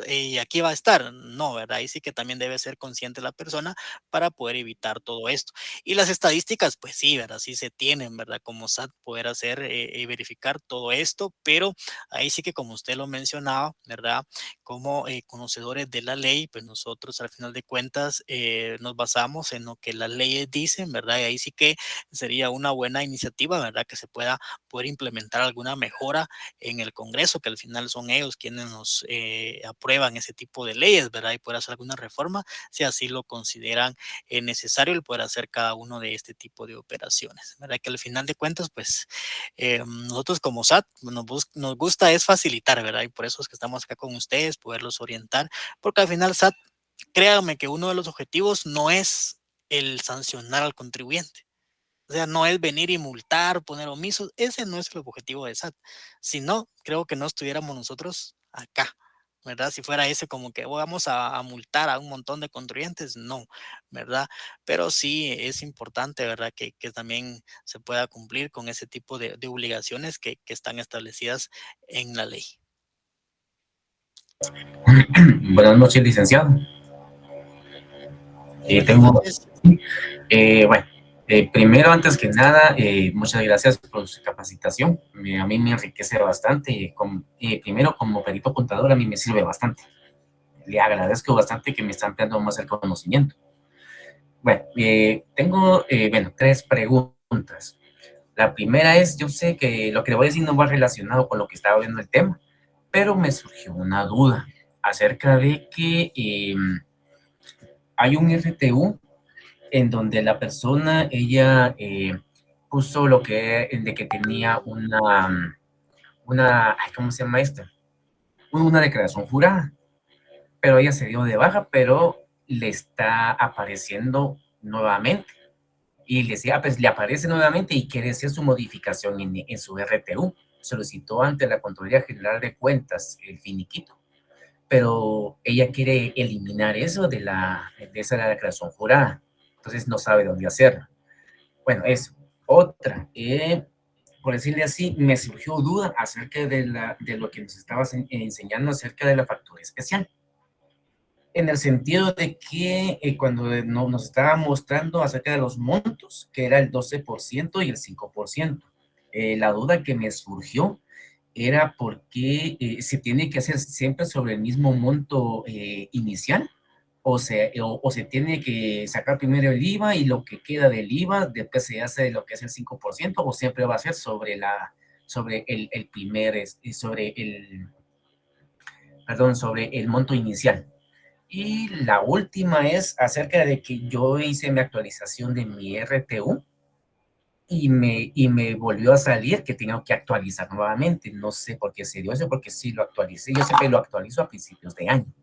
y aquí va a estar. No, ¿verdad? Ahí sí que también debe ser consciente la persona para poder evitar todo esto. Y las estadísticas, pues sí, ¿verdad? Sí se tienen, ¿verdad? Como SAT poder hacer y verificar todo esto, pero ahí sí que como usted lo mencionaba, ¿verdad? Como conocedores de la ley, pues nosotros al final de cuentas nos basamos en lo que las leyes dicen, ¿verdad? Y ahí sí que sería una buena iniciativa, ¿verdad? Que se pueda poder implementar alguna mejora en el Congreso, que al final son ellos quienes nos aprueban ese tipo de leyes, ¿verdad? Y poder hacer alguna reforma, si así lo consideran necesario, el poder hacer cada uno de este tipo de operaciones, ¿verdad? Que al final de cuentas, pues nosotros como SAT nos gusta es facilitar, ¿verdad? Y por eso es que estamos acá con ustedes, poderlos orientar, porque al final SAT, créanme que uno de los objetivos no es el sancionar al contribuyente. O sea, no es venir y multar, poner omisos. Ese no es el objetivo de SAT. Si no, creo que no estuviéramos nosotros acá, ¿verdad? Si fuera ese como que vamos a multar a un montón de contribuyentes, no, ¿verdad? Pero sí es importante, ¿verdad? Que también se pueda cumplir con ese tipo de obligaciones que están establecidas en la ley. Buenas noches, licenciado. Buenas noches. Bueno, primero, antes que nada, muchas gracias por su capacitación. A mí me enriquece bastante. Primero, como perito contador, a mí me sirve bastante. Le agradezco bastante que me están ampliando más el conocimiento. Bueno, tengo, tres preguntas. La primera es, yo sé que lo que le voy a decir no va relacionado con lo que estaba viendo el tema, pero me surgió una duda acerca de que hay un RTU en donde la persona, ella puso lo de que tenía ay, ¿cómo se llama esto? Una declaración jurada, pero ella se dio de baja, pero le está apareciendo nuevamente. Y le decía, pues le aparece nuevamente y quiere hacer su modificación en su RTU. Solicitó ante la Contraloría General de Cuentas el finiquito, pero ella quiere eliminar eso de esa declaración jurada. Entonces no sabe dónde hacerlo. Bueno, eso. Otra, por decirle así, me surgió duda acerca de lo que nos estabas enseñando acerca de la factura especial. En el sentido de que cuando nos estaba mostrando acerca de los montos, que era el 12% y el 5%, la duda que me surgió era por qué se tiene que hacer siempre sobre el mismo monto inicial, o se tiene que sacar primero el IVA y lo que queda del IVA, después se hace lo que es el 5%, o siempre va a ser sobre el monto inicial. Y la última es acerca de que yo hice mi actualización de mi RTU y me volvió a salir que tengo que actualizar nuevamente. No sé por qué se dio eso, porque sí lo actualicé. Yo siempre lo actualizo a principios de año.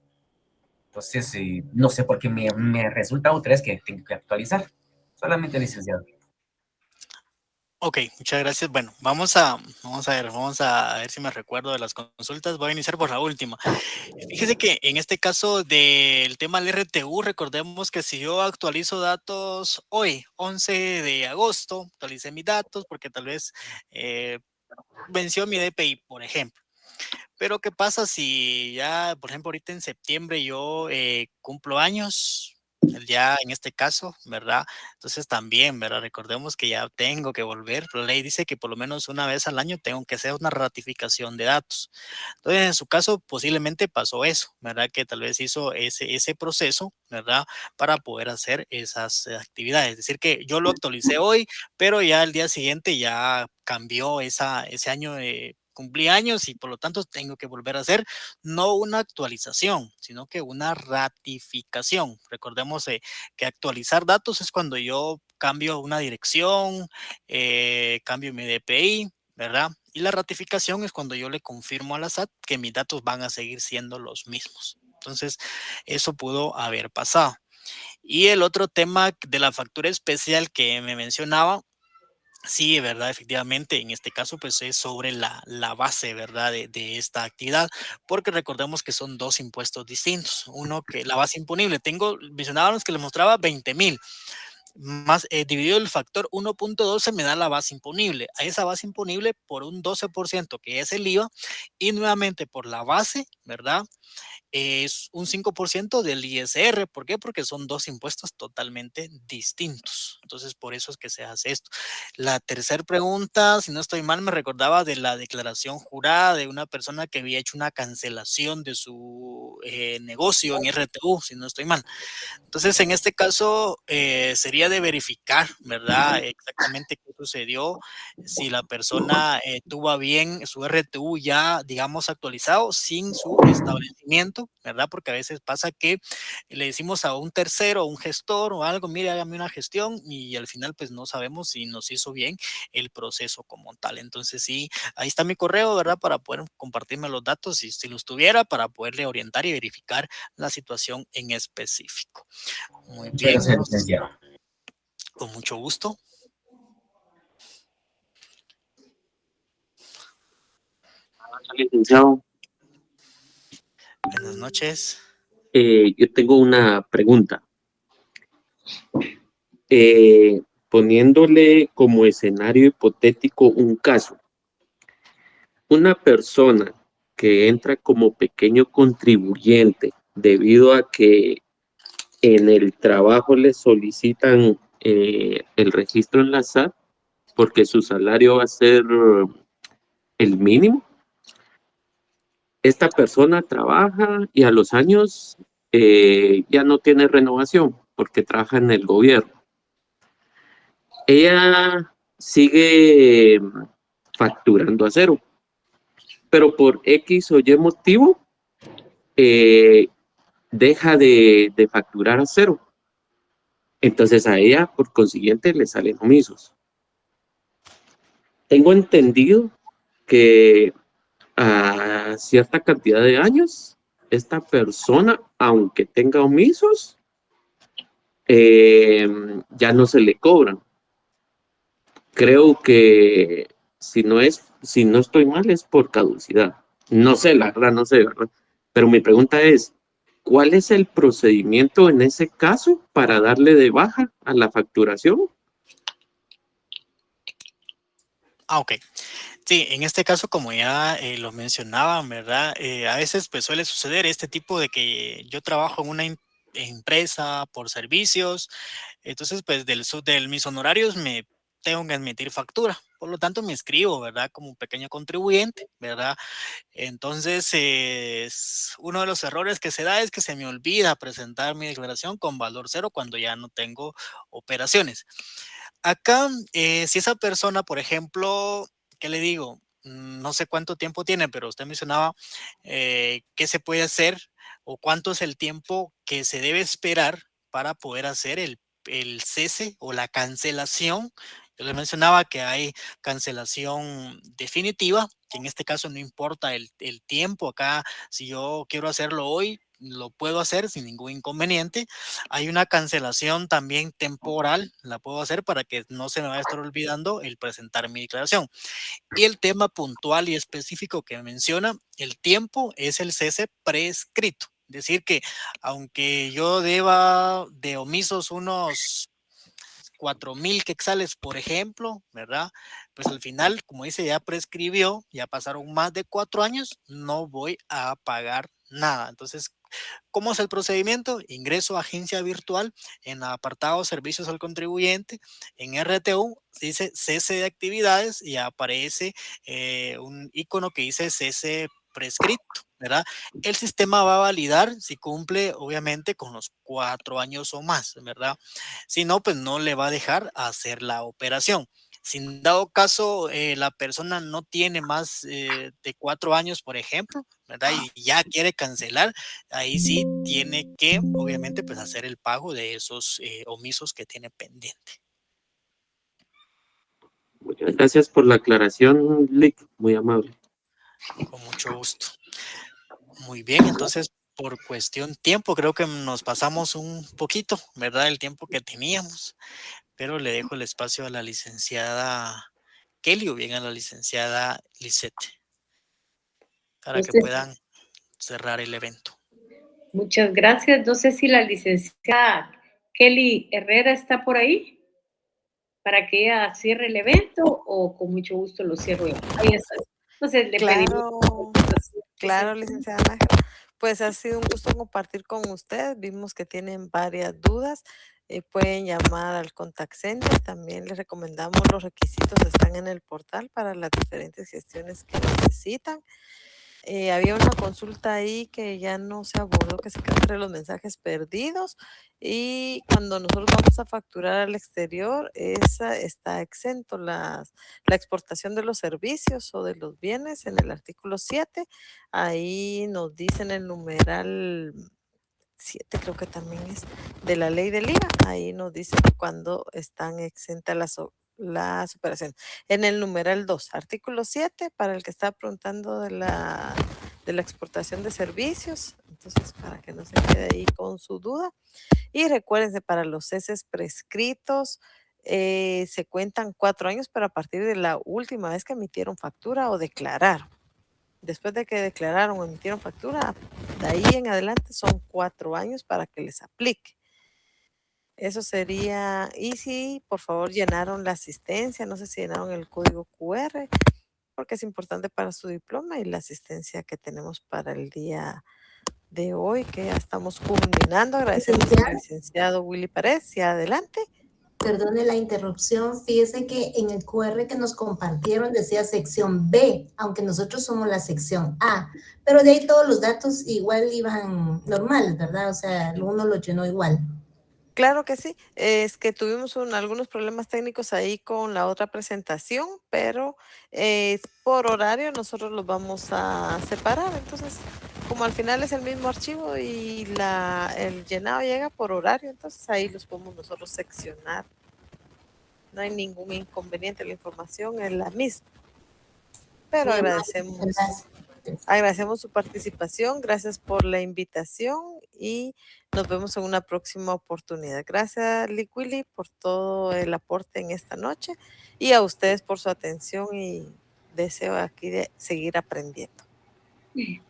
Entonces, no sé por qué me resulta otra vez que tengo que actualizar. Solamente, licenciado. Ok, muchas gracias. Bueno, vamos a ver si me recuerdo de las consultas. Voy a iniciar por la última. Fíjese que en este caso del tema del RTU, recordemos que si yo actualizo datos hoy, 11 de agosto, actualicé mis datos porque tal vez venció mi DPI, por ejemplo. Pero ¿qué pasa si ya, por ejemplo, ahorita en septiembre yo cumplo años? Ya en este caso, ¿verdad? Entonces también, ¿verdad? Recordemos que ya tengo que volver. La ley dice que por lo menos una vez al año tengo que hacer una ratificación de datos. Entonces, en su caso, posiblemente pasó eso, ¿verdad? Que tal vez hizo ese proceso, ¿verdad? Para poder hacer esas actividades. Es decir, que yo lo actualicé hoy, pero ya el día siguiente ya cambió ese año de cumplí años y por lo tanto tengo que volver a hacer no una actualización, sino que una ratificación. Recordemos que actualizar datos es cuando yo cambio una dirección, cambio mi DPI, ¿verdad? Y la ratificación es cuando yo le confirmo a la SAT que mis datos van a seguir siendo los mismos. Entonces, eso pudo haber pasado. Y el otro tema de la factura especial que me mencionaba, sí, verdad, efectivamente, en este caso, pues es sobre la base, ¿verdad? De esta actividad, porque recordemos que son dos impuestos distintos. Uno que la base imponible, mencionábamos que les mostraba 20,000, más dividido el factor 1.12 me da la base imponible. A esa base imponible por un 12% que es el IVA y nuevamente por la base, ¿verdad? es un 5% del ISR. ¿Por qué? Porque son dos impuestos totalmente distintos. Entonces, por eso es que se hace esto. La tercera pregunta, si no estoy mal, me recordaba de la declaración jurada de una persona que había hecho una cancelación de su negocio en RTU, si no estoy mal. Entonces, en este caso, sería de verificar, ¿verdad? Exactamente qué sucedió, si la persona tuvo a bien su RTU ya, digamos, actualizado sin su establecimiento, ¿verdad? Porque a veces pasa que le decimos a un tercero, a un gestor o algo, mire, hágame una gestión y al final, pues no sabemos si nos hizo bien el proceso como tal. Entonces, sí, ahí está mi correo, ¿verdad? Para poder compartirme los datos si los tuviera, para poderle orientar y verificar la situación en específico. Muy Muchas bien, gracias, licenciado. con mucho gusto. Licenciado, Buenas noches. yo tengo una pregunta. Poniéndole como escenario hipotético un caso, una persona que entra como pequeño contribuyente debido a que en el trabajo le solicitan el registro en la SAT porque su salario va a ser el mínimo. Esta persona trabaja y a los años ya no tiene renovación porque trabaja en el gobierno. Ella sigue facturando a cero, pero por X o Y motivo deja de facturar a cero. Entonces a ella, por consiguiente, le salen omisos. Tengo entendido que a cierta cantidad de años, esta persona, aunque tenga omisos, ya no se le cobran. Creo que si no estoy mal, es por caducidad. No sé, la verdad, no sé, ¿verdad? Pero mi pregunta es, ¿cuál es el procedimiento en ese caso para darle de baja a la facturación? Ok. Sí, en este caso, como ya lo mencionaban, ¿verdad? A veces pues suele suceder este tipo de que yo trabajo en una empresa por servicios, entonces pues de mis honorarios me tengo que admitir factura, por lo tanto me inscribo, ¿verdad? Como un pequeño contribuyente, ¿verdad? Entonces, uno de los errores que se da es que se me olvida presentar mi declaración con valor cero cuando ya no tengo operaciones. Acá, si esa persona, por ejemplo, ¿qué le digo? No sé cuánto tiempo tiene, pero usted mencionaba qué se puede hacer o cuánto es el tiempo que se debe esperar para poder hacer el cese o la cancelación. Yo le mencionaba que hay cancelación definitiva, que en este caso no importa el tiempo. Acá, si yo quiero hacerlo hoy, lo puedo hacer sin ningún inconveniente. Hay una cancelación también temporal, la puedo hacer para que no se me vaya a estar olvidando el presentar mi declaración. Y el tema puntual y específico que menciona, el tiempo es el cese prescrito. Es decir que aunque yo deba de omisos unos 4,000 quetzales, por ejemplo, ¿verdad? Pues al final, como dice, ya prescribió, ya pasaron más de 4 años, no voy a pagar nada. Entonces, ¿cómo es el procedimiento? Ingreso a agencia virtual en el apartado servicios al contribuyente. En RTU dice cese de actividades y aparece un icono que dice cese prescrito, ¿verdad? El sistema va a validar si cumple, obviamente, con los 4 años o más, ¿verdad? Si no, pues no le va a dejar hacer la operación. Si en dado caso la persona no tiene más de 4 años, por ejemplo, ¿verdad? Y ya quiere cancelar, ahí sí tiene que, obviamente, pues hacer el pago de esos omisos que tiene pendiente. Muchas gracias por la aclaración, Lick, muy amable. Con mucho gusto. Muy bien, entonces por cuestión tiempo creo que nos pasamos un poquito, ¿verdad? El tiempo que teníamos, pero le dejo el espacio a la licenciada Kelly o bien a la licenciada Lisette para que puedan cerrar el evento. Muchas gracias. No sé si la licenciada Kelly Herrera está por ahí para que ella cierre el evento o con mucho gusto lo cierro yo. Ahí está. Entonces le pedimos. Claro, licenciada Nájera. Pues ha sido un gusto compartir con ustedes. Vimos que tienen varias dudas. Pueden llamar al contact center. También les recomendamos los requisitos están en el portal para las diferentes gestiones que necesitan. Había una consulta ahí que ya no se abordó, que se quedó entre los mensajes perdidos, y cuando nosotros vamos a facturar al exterior, esa está exento la exportación de los servicios o de los bienes en el artículo 7. Ahí nos dicen el numeral 7, creo que también es de la ley del IVA. Ahí nos dice cuando están exentas las operaciones. En el numeral 2, artículo 7, para el que está preguntando de la exportación de servicios. Entonces, para que no se quede ahí con su duda. Y recuérdense, para los ceses prescritos, se cuentan 4 años, pero a partir de la última vez que emitieron factura o declararon. Después de que declararon o emitieron factura, de ahí en adelante son 4 años para que les aplique. Eso sería, y si por favor llenaron la asistencia, no sé si llenaron el código QR, porque es importante para su diploma y la asistencia que tenemos para el día de hoy, que ya estamos culminando. Agradecemos al licenciado Willy Paredes. Y adelante. Perdone la interrupción, fíjese que en el QR que nos compartieron decía sección B, aunque nosotros somos la sección A, pero de ahí todos los datos igual iban normales, ¿verdad? O sea, uno lo llenó igual. Claro que sí, es que tuvimos algunos problemas técnicos ahí con la otra presentación, pero por horario nosotros los vamos a separar. Entonces, como al final es el mismo archivo y el llenado llega por horario, entonces ahí los podemos nosotros seccionar. No hay ningún inconveniente, la información es la misma. Pero agradecemos su participación, gracias por la invitación y nos vemos en una próxima oportunidad. Gracias, Liquili, por todo el aporte en esta noche y a ustedes por su atención y deseo aquí de seguir aprendiendo.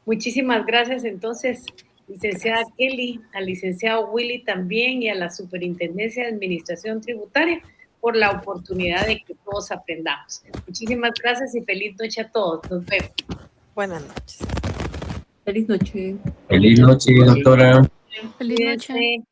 Muchísimas gracias entonces, licenciada Kelly, al licenciado Willy también y a la Superintendencia de Administración Tributaria por la oportunidad de que todos aprendamos. Muchísimas gracias y feliz noche a todos. Nos vemos. Buenas noches. Feliz noche. Feliz noche, doctora. Feliz noche.